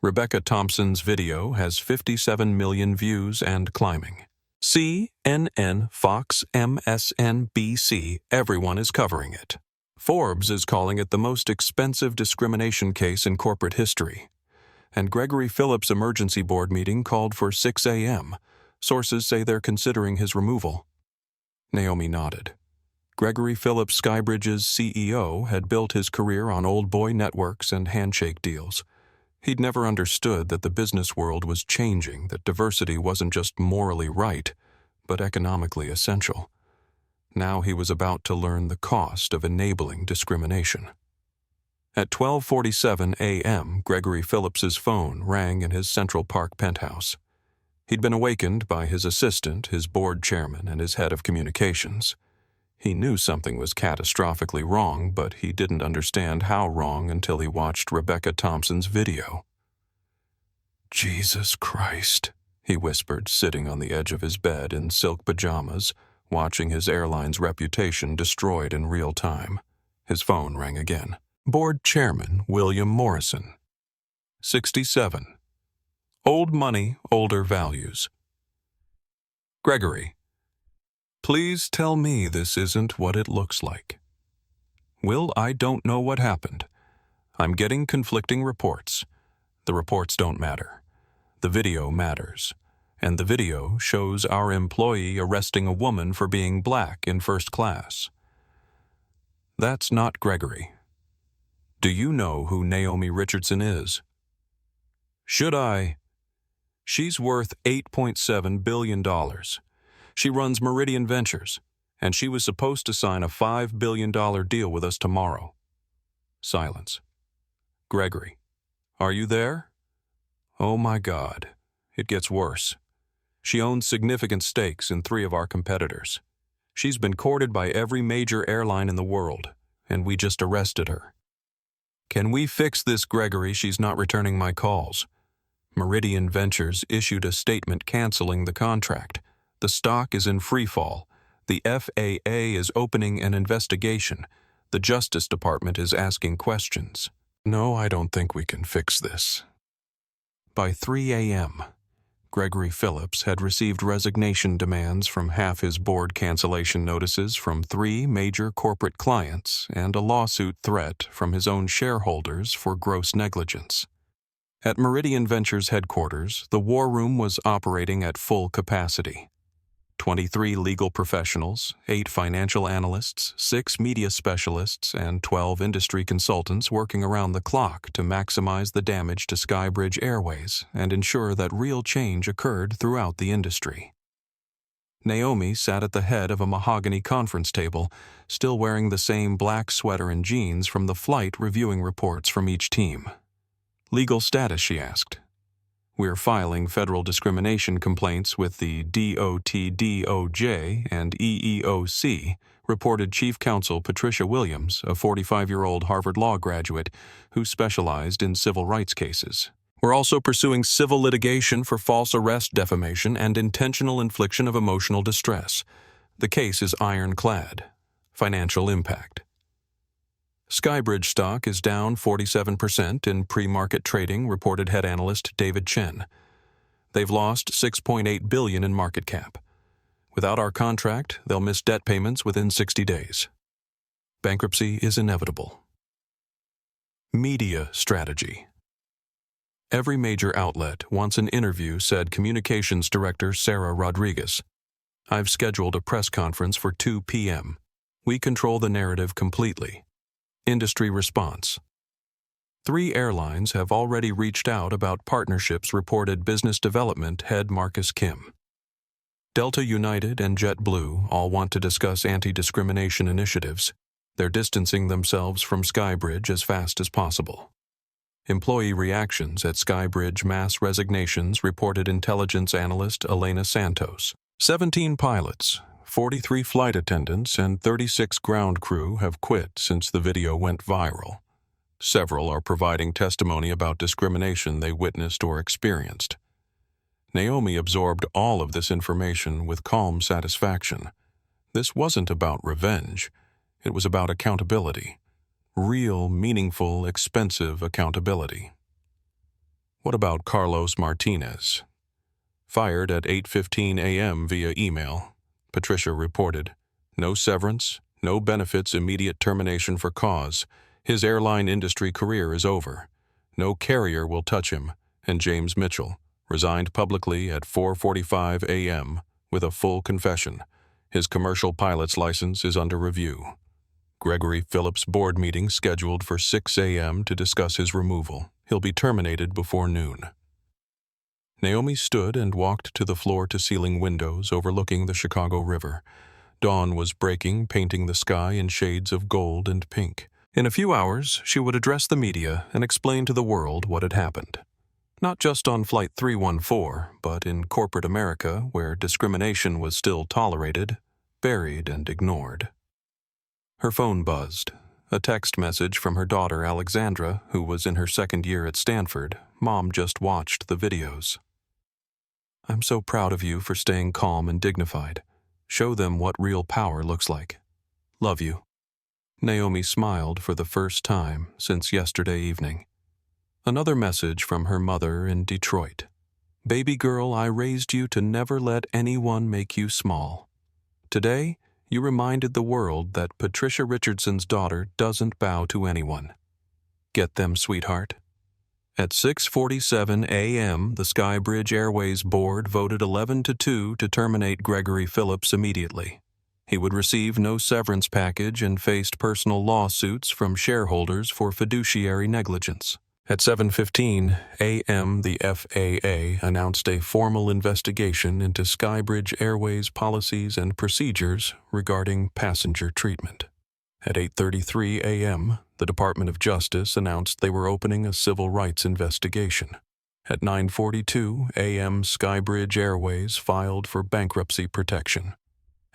Rebecca Thompson's video has 57 million views and climbing. CNN, Fox, MSNBC, everyone is covering it. Forbes is calling it the most expensive discrimination case in corporate history. And Gregory Phillips' emergency board meeting called for 6 a.m. Sources say they're considering his removal. Naomi nodded. Gregory Phillips, SkyBridge's CEO, had built his career on old boy networks and handshake deals. He'd never understood that the business world was changing, that diversity wasn't just morally right, but economically essential. Now he was about to learn the cost of enabling discrimination. At 12:47 a.m., Gregory Phillips's phone rang in his Central Park penthouse. He'd been awakened by his assistant, his board chairman, and his head of communications. He knew something was catastrophically wrong, but he didn't understand how wrong until he watched Rebecca Thompson's video. "Jesus Christ," he whispered, sitting on the edge of his bed in silk pajamas, watching his airline's reputation destroyed in real time. His phone rang again. Board Chairman William Morrison. 67. Old money, older values. "Gregory, please tell me this isn't what it looks like." "Will, I don't know what happened. I'm getting conflicting reports. The reports don't matter. The video matters. And the video shows our employee arresting a woman for being black in first class." "That's not Gregory. Do you know who Naomi Richardson is?" "Should I?" "She's worth $8.7 billion. She runs Meridian Ventures, and she was supposed to sign a $5 billion deal with us tomorrow." Silence. "Gregory, are you there?" "Oh my God, it gets worse. She owns significant stakes in 3 of our competitors. She's been courted by every major airline in the world, and we just arrested her." "Can we fix this, Gregory? She's not returning my calls." Meridian Ventures issued a statement canceling the contract. The stock is in free fall. The FAA is opening an investigation. The Justice Department is asking questions. "No, I don't think we can fix this." By 3 a.m., Gregory Phillips had received resignation demands from half his board cancellation notices from 3 major corporate clients and a lawsuit threat from his own shareholders for gross negligence. At Meridian Ventures headquarters, the war room was operating at full capacity. 23 legal professionals, 8 financial analysts, 6 media specialists, and 12 industry consultants working around the clock to maximize the damage to SkyBridge Airways and ensure that real change occurred throughout the industry. Naomi sat at the head of a mahogany conference table, still wearing the same black sweater and jeans from the flight, reviewing reports from each team. "Legal status?" she asked. "We're filing federal discrimination complaints with the DOTDOJ and EEOC," reported Chief Counsel Patricia Williams, a 45-year-old Harvard Law graduate who specialized in civil rights cases. "We're also pursuing civil litigation for false arrest, defamation, and intentional infliction of emotional distress. The case is ironclad. Financial impact." SkyBridge stock is down 47% in pre-market trading, reported head analyst David Chen. They've lost $6.8 billion in market cap. Without our contract, they'll miss debt payments within 60 days. Bankruptcy is inevitable. Media strategy. Every major outlet wants an interview, said Communications Director Sarah Rodriguez. I've scheduled a press conference for 2 p.m. We control the narrative completely. Industry response. 3 airlines have already reached out about partnerships, reported business development head Marcus Kim. Delta United and JetBlue all want to discuss anti-discrimination initiatives. They're distancing themselves from SkyBridge as fast as possible. Employee reactions at SkyBridge mass resignations, reported intelligence analyst Elena Santos. 17 pilots, 43 flight attendants, and 36 ground crew have quit since the video went viral. Several are providing testimony about discrimination they witnessed or experienced. Naomi absorbed all of this information with calm satisfaction. This wasn't about revenge. It was about accountability. Real, meaningful, expensive accountability. What about Carlos Martinez? Fired at 8:15 a.m. via email, Patricia reported. No severance, no benefits, immediate termination for cause. His airline industry career is over. No carrier will touch him. And James Mitchell resigned publicly at 4:45 a.m. with a full confession. His commercial pilot's license is under review. Gregory Phillips' board meeting scheduled for 6 a.m. to discuss his removal. He'll be terminated before noon. Naomi stood and walked to the floor-to-ceiling windows overlooking the Chicago River. Dawn was breaking, painting the sky in shades of gold and pink. In a few hours, she would address the media and explain to the world what had happened. Not just on Flight 314, but in corporate America, where discrimination was still tolerated, buried, and ignored. Her phone buzzed. A text message from her daughter Alexandra, who was in her second year at Stanford. Mom just watched the videos. I'm so proud of you for staying calm and dignified. Show them what real power looks like. Love you. Naomi smiled for the first time since yesterday evening. Another message from her mother in Detroit. Baby girl, I raised you to never let anyone make you small. Today, you reminded the world that Patricia Richardson's daughter doesn't bow to anyone. Get them, sweetheart. At 6:47 a.m., the SkyBridge Airways board voted 11-2 to terminate Gregory Phillips immediately. He would receive no severance package and faced personal lawsuits from shareholders for fiduciary negligence. At 7:15 a.m., the FAA announced a formal investigation into SkyBridge Airways policies and procedures regarding passenger treatment. At 8:33 a.m., the Department of Justice announced they were opening a civil rights investigation. At 9:42 a.m., SkyBridge Airways filed for bankruptcy protection.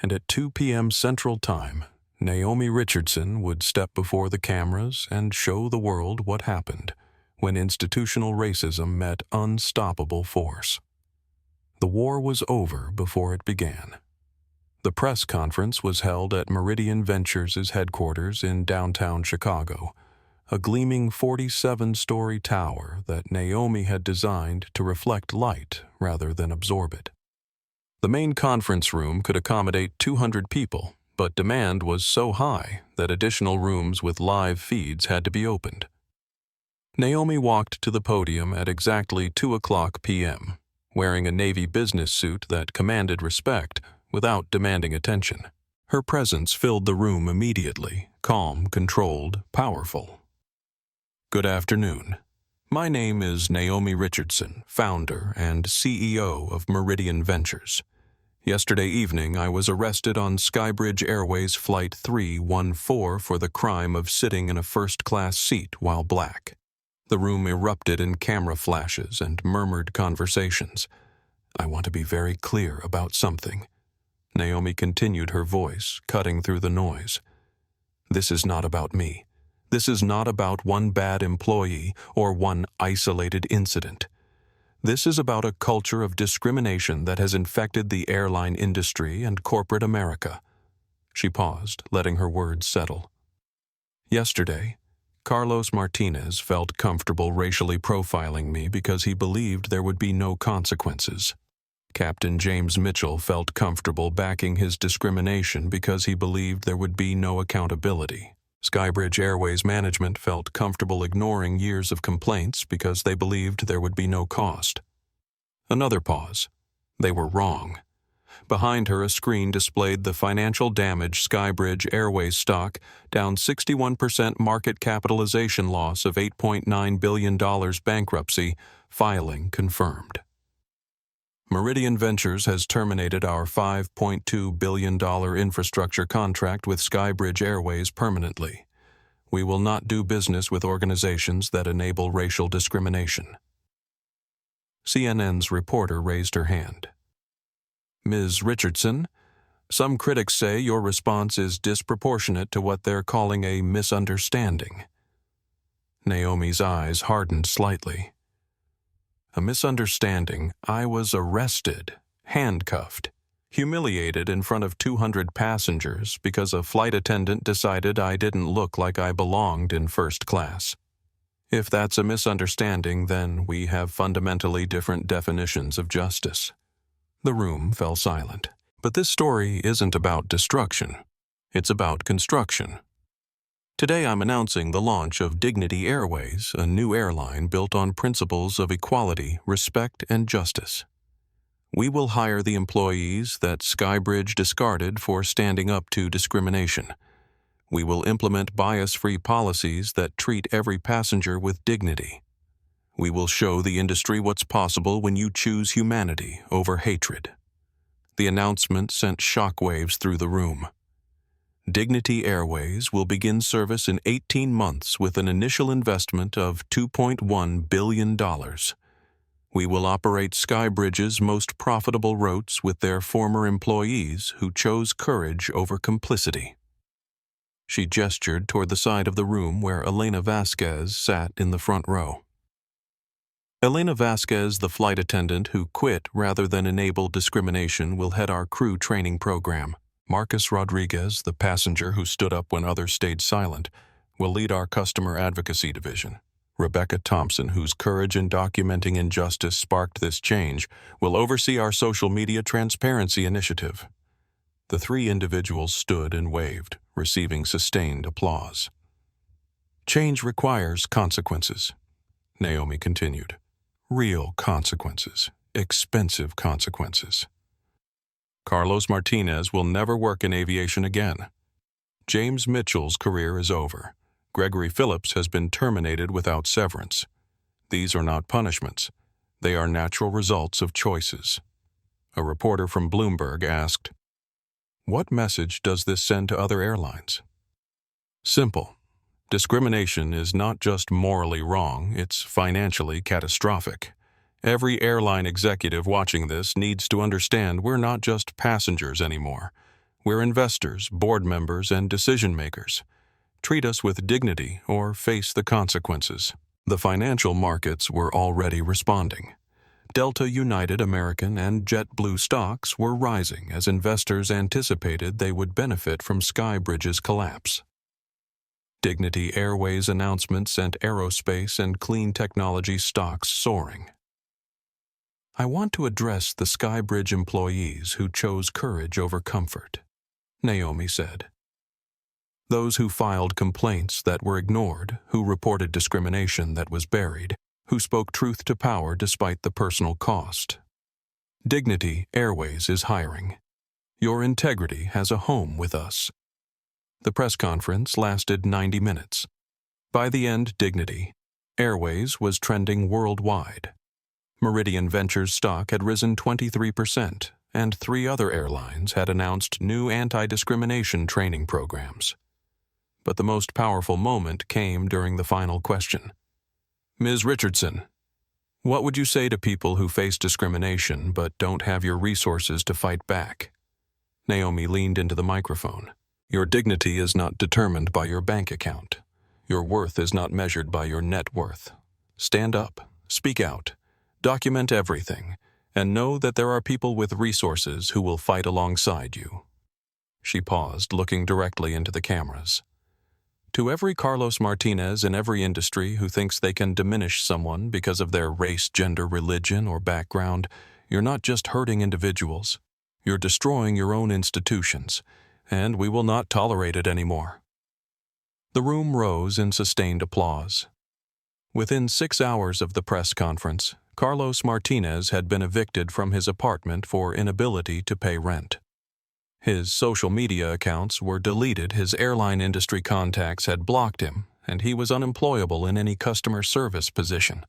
And at 2 p.m. Central Time, Naomi Richardson would step before the cameras and show the world what happened when institutional racism met unstoppable force. The war was over before it began. The press conference was held at Meridian Ventures' headquarters in downtown Chicago, a gleaming 47-story tower that Naomi had designed to reflect light rather than absorb it. The main conference room could accommodate 200 people, but demand was so high that additional rooms with live feeds had to be opened. Naomi walked to the podium at exactly 2:00 p.m., wearing a navy business suit that commanded respect without demanding attention. Her presence filled the room immediately, calm, controlled, powerful. Good afternoon. My name is Naomi Richardson, founder and CEO of Meridian Ventures. Yesterday evening, I was arrested on SkyBridge Airways Flight 314 for the crime of sitting in a first-class seat while black. The room erupted in camera flashes and murmured conversations. I want to be very clear about something. Naomi continued, her voice cutting through the noise. This is not about me. This is not about one bad employee or one isolated incident. This is about a culture of discrimination that has infected the airline industry and corporate America. She paused, letting her words settle. Yesterday, Carlos Martinez felt comfortable racially profiling me because he believed there would be no consequences. Captain James Mitchell felt comfortable backing his discrimination because he believed there would be no accountability. SkyBridge Airways management felt comfortable ignoring years of complaints because they believed there would be no cost. Another pause. They were wrong. Behind her, a screen displayed the financial damage SkyBridge Airways stock, down 61% market capitalization loss of $8.9 billion bankruptcy, filing confirmed. Meridian Ventures has terminated our $5.2 billion infrastructure contract with SkyBridge Airways permanently. We will not do business with organizations that enable racial discrimination. CNN's reporter raised her hand. Ms. Richardson, some critics say your response is disproportionate to what they're calling a misunderstanding. Naomi's eyes hardened slightly. A misunderstanding. I was arrested, handcuffed, humiliated in front of 200 passengers because a flight attendant decided I didn't look like I belonged in first class. If that's a misunderstanding, then we have fundamentally different definitions of justice. The room fell silent. But this story isn't about destruction. It's about construction. Today I'm announcing the launch of Dignity Airways, a new airline built on principles of equality, respect, and justice. We will hire the employees that SkyBridge discarded for standing up to discrimination. We will implement bias-free policies that treat every passenger with dignity. We will show the industry what's possible when you choose humanity over hatred. The announcement sent shockwaves through the room. Dignity Airways will begin service in 18 months with an initial investment of $2.1 billion. We will operate SkyBridge's most profitable routes with their former employees who chose courage over complicity. She gestured toward the side of the room where Elena Vasquez sat in the front row. Elena Vasquez, the flight attendant who quit rather than enable discrimination, will head our crew training program. Marcus Rodriguez, the passenger who stood up when others stayed silent, will lead our customer advocacy division. Rebecca Thompson, whose courage in documenting injustice sparked this change, will oversee our social media transparency initiative. The three individuals stood and waved, receiving sustained applause. Change requires consequences, Naomi continued. Real consequences, expensive consequences. Carlos Martinez will never work in aviation again. James Mitchell's career is over. Gregory Phillips has been terminated without severance. These are not punishments. They are natural results of choices. A reporter from Bloomberg asked, "What message does this send to other airlines?" Simple. Discrimination is not just morally wrong, it's financially catastrophic. Every airline executive watching this needs to understand we're not just passengers anymore. We're investors, board members, and decision makers. Treat us with dignity or face the consequences. The financial markets were already responding. Delta, United, American, and JetBlue stocks were rising as investors anticipated they would benefit from SkyBridge's collapse. Dignity Airways announcement sent aerospace and clean technology stocks soaring. I want to address the SkyBridge employees who chose courage over comfort, Naomi said. Those who filed complaints that were ignored, who reported discrimination that was buried, who spoke truth to power despite the personal cost. Dignity Airways is hiring. Your integrity has a home with us. The press conference lasted 90 minutes. By the end, Dignity Airways was trending worldwide. Meridian Ventures stock had risen 23%, and 3 other airlines had announced new anti-discrimination training programs. But the most powerful moment came during the final question. Ms. Richardson, what would you say to people who face discrimination but don't have your resources to fight back? Naomi leaned into the microphone. Your dignity is not determined by your bank account. Your worth is not measured by your net worth. Stand up, speak out, document everything, and know that there are people with resources who will fight alongside you. She paused, looking directly into the cameras. To every Carlos Martinez in every industry who thinks they can diminish someone because of their race, gender, religion, or background, you're not just hurting individuals, you're destroying your own institutions, and we will not tolerate it anymore." The room rose in sustained applause. Within 6 hours of the press conference, Carlos Martinez had been evicted from his apartment for inability to pay rent. His social media accounts were deleted, his airline industry contacts had blocked him, and he was unemployable in any customer service position.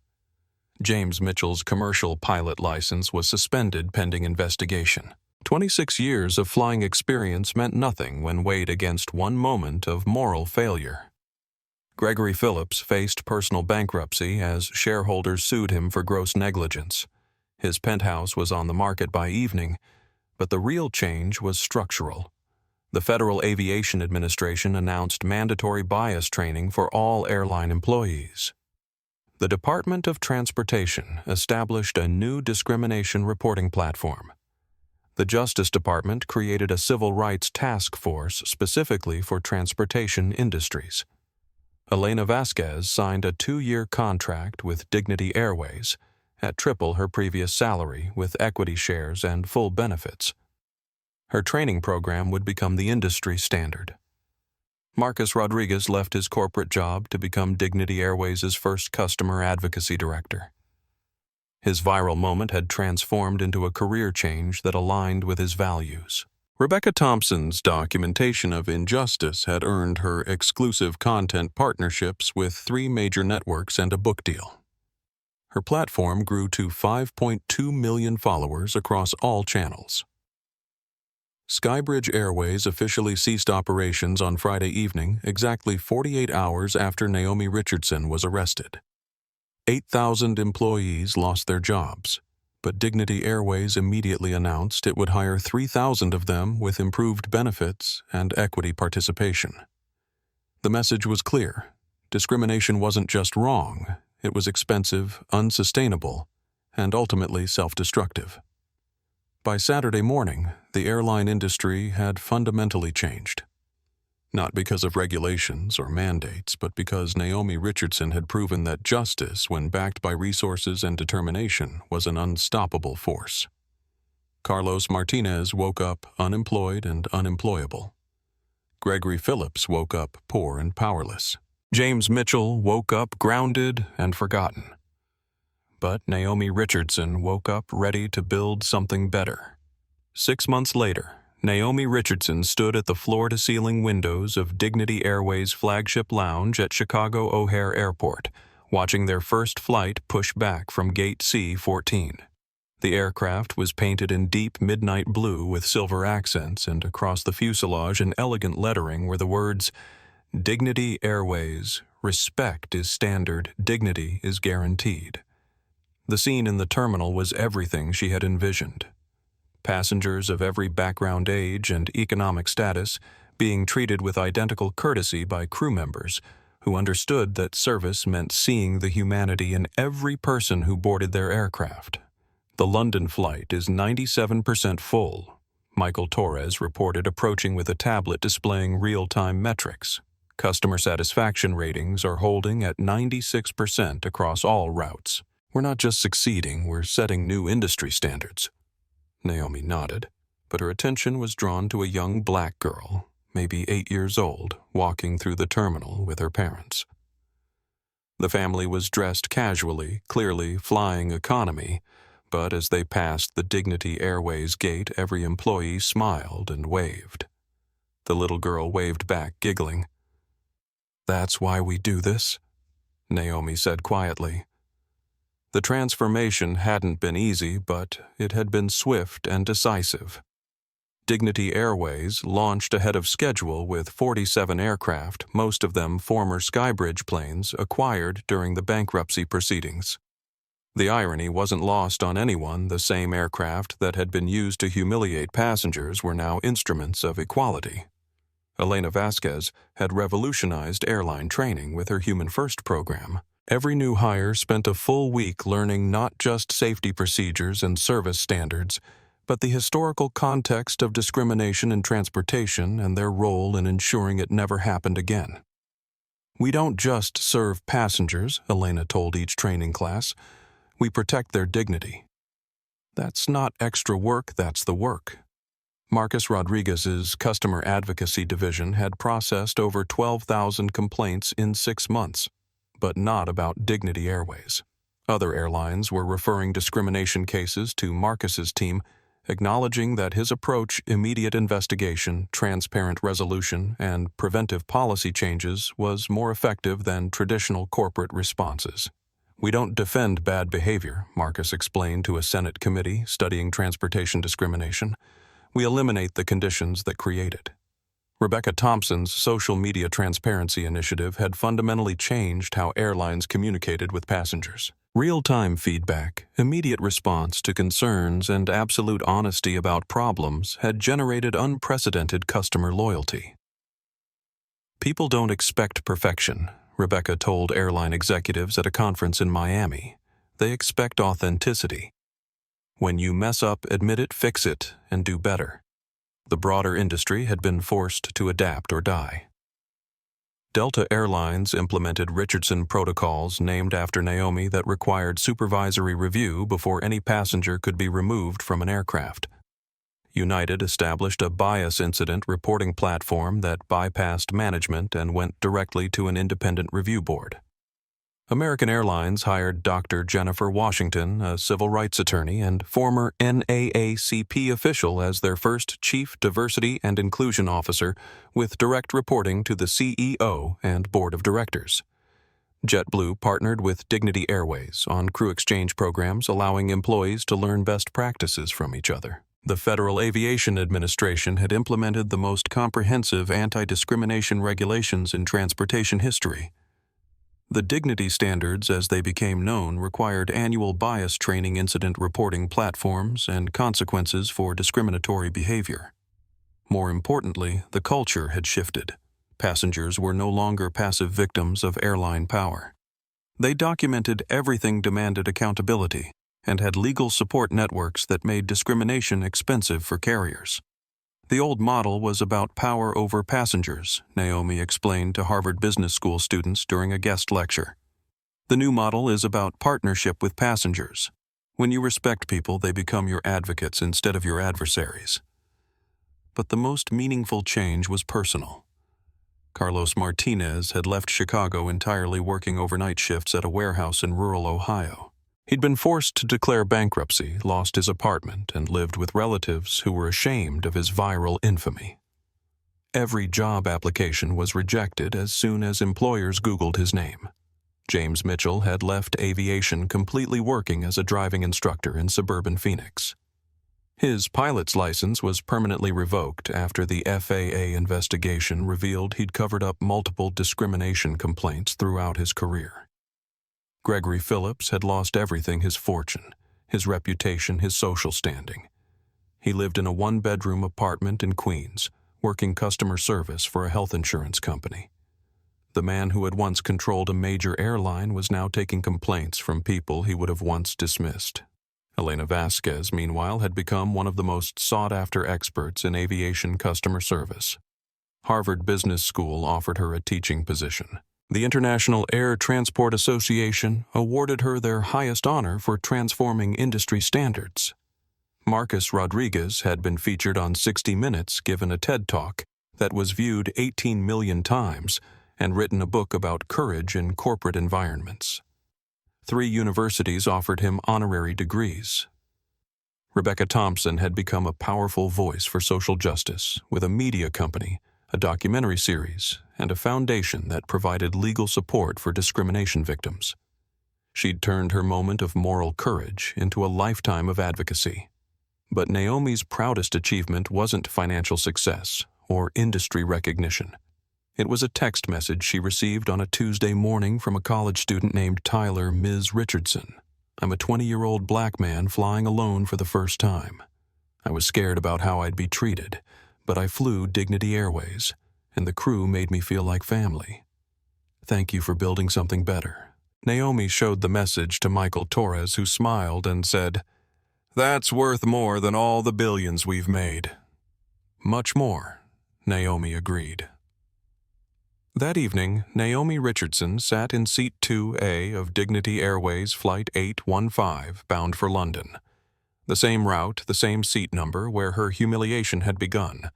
James Mitchell's commercial pilot license was suspended pending investigation. 26 years of flying experience meant nothing when weighed against one moment of moral failure. Gregory Phillips faced personal bankruptcy as shareholders sued him for gross negligence. His penthouse was on the market by evening, but the real change was structural. The Federal Aviation Administration announced mandatory bias training for all airline employees. The Department of Transportation established a new discrimination reporting platform. The Justice Department created a civil rights task force specifically for transportation industries. Elena Vasquez signed a 2-year contract with Dignity Airways at triple her previous salary with equity shares and full benefits. Her training program would become the industry standard. Marcus Rodriguez left his corporate job to become Dignity Airways' first customer advocacy director. His viral moment had transformed into a career change that aligned with his values. Rebecca Thompson's documentation of injustice had earned her exclusive content partnerships with 3 major networks and a book deal. Her platform grew to 5.2 million followers across all channels. SkyBridge Airways officially ceased operations on Friday evening, exactly 48 hours after Naomi Richardson was arrested. 8,000 employees lost their jobs, but Dignity Airways immediately announced it would hire 3,000 of them with improved benefits and equity participation. The message was clear. Discrimination wasn't just wrong, it was expensive, unsustainable, and ultimately self-destructive. By Saturday morning, the airline industry had fundamentally changed. Not because of regulations or mandates, but because Naomi Richardson had proven that justice, when backed by resources and determination, was an unstoppable force. Carlos Martinez woke up unemployed and unemployable. Gregory Phillips woke up poor and powerless. James Mitchell woke up grounded and forgotten. But Naomi Richardson woke up ready to build something better. 6 months later, Naomi Richardson stood at the floor-to-ceiling windows of Dignity Airways' flagship lounge at Chicago O'Hare Airport, watching their first flight push back from Gate C-14. The aircraft was painted in deep midnight blue with silver accents, and across the fuselage in elegant lettering were the words, "Dignity Airways, respect is standard, dignity is guaranteed." The scene in the terminal was everything she had envisioned. Passengers of every background, age, and economic status being treated with identical courtesy by crew members who understood that service meant seeing the humanity in every person who boarded their aircraft. The London flight is 97% full, Michael Torres reported, approaching with a tablet displaying real-time metrics. Customer satisfaction ratings are holding at 96% across all routes. "We're not just succeeding, we're setting new industry standards." Naomi nodded, but her attention was drawn to a young black girl, maybe 8 years old, walking through the terminal with her parents. The family was dressed casually, clearly flying economy, but as they passed the Dignity Airways gate, every employee smiled and waved. The little girl waved back, giggling. "That's why we do this," Naomi said quietly. The transformation hadn't been easy, but it had been swift and decisive. Dignity Airways launched ahead of schedule with 47 aircraft, most of them former SkyBridge planes acquired during the bankruptcy proceedings. The irony wasn't lost on anyone. The same aircraft that had been used to humiliate passengers were now instruments of equality. Elena Vasquez had revolutionized airline training with her Human First program. Every new hire spent a full week learning not just safety procedures and service standards, but the historical context of discrimination in transportation and their role in ensuring it never happened again. "We don't just serve passengers," Elena told each training class. "We protect their dignity." That's not extra work, that's the work. Marcus Rodriguez's customer advocacy division had processed over 12,000 complaints in 6 months, but not about Dignity Airways. Other airlines were referring discrimination cases to Marcus's team, acknowledging that his approach, immediate investigation, transparent resolution, and preventive policy changes was more effective than traditional corporate responses. "We don't defend bad behavior," Marcus explained to a Senate committee studying transportation discrimination. "We eliminate the conditions that create it." Rebecca Thompson's social media transparency initiative had fundamentally changed how airlines communicated with passengers. Real-time feedback, immediate response to concerns, and absolute honesty about problems had generated unprecedented customer loyalty. "People don't expect perfection," Rebecca told airline executives at a conference in Miami. "They expect authenticity. When you mess up, admit it, fix it, and do better." The broader industry had been forced to adapt or die. Delta Airlines implemented Richardson protocols named after Naomi that required supervisory review before any passenger could be removed from an aircraft. United established a bias incident reporting platform that bypassed management and went directly to an independent review board. American Airlines hired Dr. Jennifer Washington, a civil rights attorney and former NAACP official, as their first Chief Diversity and Inclusion Officer, with direct reporting to the CEO and Board of Directors. JetBlue partnered with Dignity Airways on crew exchange programs, allowing employees to learn best practices from each other. The Federal Aviation Administration had implemented the most comprehensive anti-discrimination regulations in transportation history. The Dignity standards, as they became known, required annual bias training, incident reporting platforms, and consequences for discriminatory behavior. More importantly, the culture had shifted. Passengers were no longer passive victims of airline power. They documented everything, demanded accountability, and had legal support networks that made discrimination expensive for carriers. The old model was about power over passengers, Naomi explained to Harvard Business School students during a guest lecture. The new model is about partnership with passengers. When you respect people, they become your advocates instead of your adversaries. But the most meaningful change was personal. Carlos Martinez had left Chicago entirely, working overnight shifts at a warehouse in rural Ohio. He'd been forced to declare bankruptcy, lost his apartment, and lived with relatives who were ashamed of his viral infamy. Every job application was rejected as soon as employers Googled his name. James Mitchell had left aviation, completely working as a driving instructor in suburban Phoenix. His pilot's license was permanently revoked after the FAA investigation revealed he'd covered up multiple discrimination complaints throughout his career. Gregory Phillips had lost everything: his fortune, his reputation, his social standing. He lived in a one-bedroom apartment in Queens, working customer service for a health insurance company. The man who had once controlled a major airline was now taking complaints from people he would have once dismissed. Elena Vasquez, meanwhile, had become one of the most sought-after experts in aviation customer service. Harvard Business School offered her a teaching position. The International Air Transport Association awarded her their highest honor for transforming industry standards. Marcus Rodriguez had been featured on 60 Minutes, given a TED Talk that was viewed 18 million times, and written a book about courage in corporate environments. 3 universities offered him honorary degrees. Rebecca Thompson had become a powerful voice for social justice, with a media company, a documentary series, and a foundation that provided legal support for discrimination victims. She'd turned her moment of moral courage into a lifetime of advocacy. But Naomi's proudest achievement wasn't financial success or industry recognition. It was a text message she received on a Tuesday morning from a college student named Tyler Ms. Richardson. "I'm a 20-year-old black man flying alone for the first time. I was scared about how I'd be treated, but I flew Dignity Airways, and the crew made me feel like family. Thank you for building something better." Naomi showed the message to Michael Torres, who smiled and said, "That's worth more than all the billions we've made." "Much more," Naomi agreed. That evening, Naomi Richardson sat in Seat 2A of Dignity Airways Flight 815, bound for London. The same route, the same seat number where her humiliation had begun.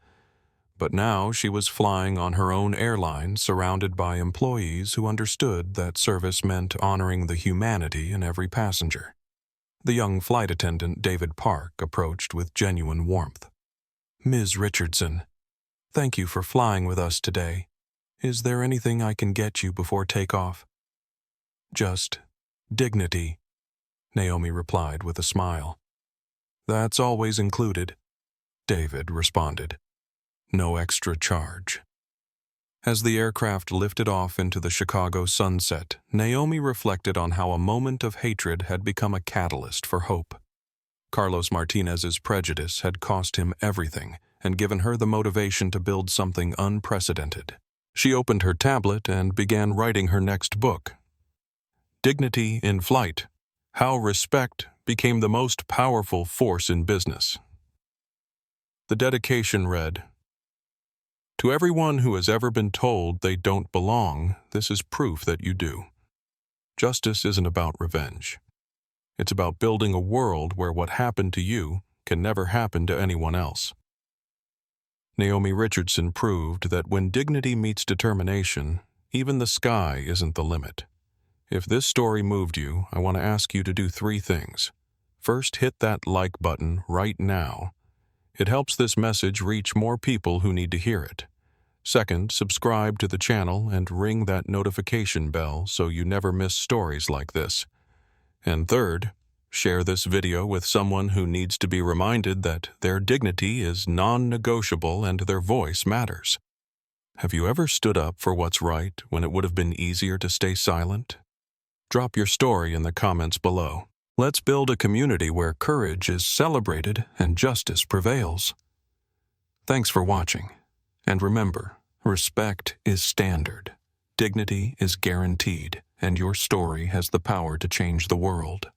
But now she was flying on her own airline, surrounded by employees who understood that service meant honoring the humanity in every passenger. The young flight attendant, David Park, approached with genuine warmth. "Ms. Richardson, thank you for flying with us today. Is there anything I can get you before takeoff?" "Just dignity," Naomi replied with a smile. "That's always included," David responded. "No extra charge." As the aircraft lifted off into the Chicago sunset, Naomi reflected on how a moment of hatred had become a catalyst for hope. Carlos Martinez's prejudice had cost him everything and given her the motivation to build something unprecedented. She opened her tablet and began writing her next book, Dignity in Flight: How Respect Became the Most Powerful Force in Business. The dedication read, "To everyone who has ever been told they don't belong, this is proof that you do. Justice isn't about revenge. It's about building a world where what happened to you can never happen to anyone else." Naomi Richardson proved that when dignity meets determination, even the sky isn't the limit. If this story moved you, I want to ask you to do 3 things. First, hit that like button right now. It helps this message reach more people who need to hear it. Second, subscribe to the channel and ring that notification bell so you never miss stories like this. And third, share this video with someone who needs to be reminded that their dignity is non-negotiable and their voice matters. Have you ever stood up for what's right when it would have been easier to stay silent? Drop your story in the comments below. Let's build a community where courage is celebrated and justice prevails. Thanks for watching. And remember, respect is standard, dignity is guaranteed, and your story has the power to change the world.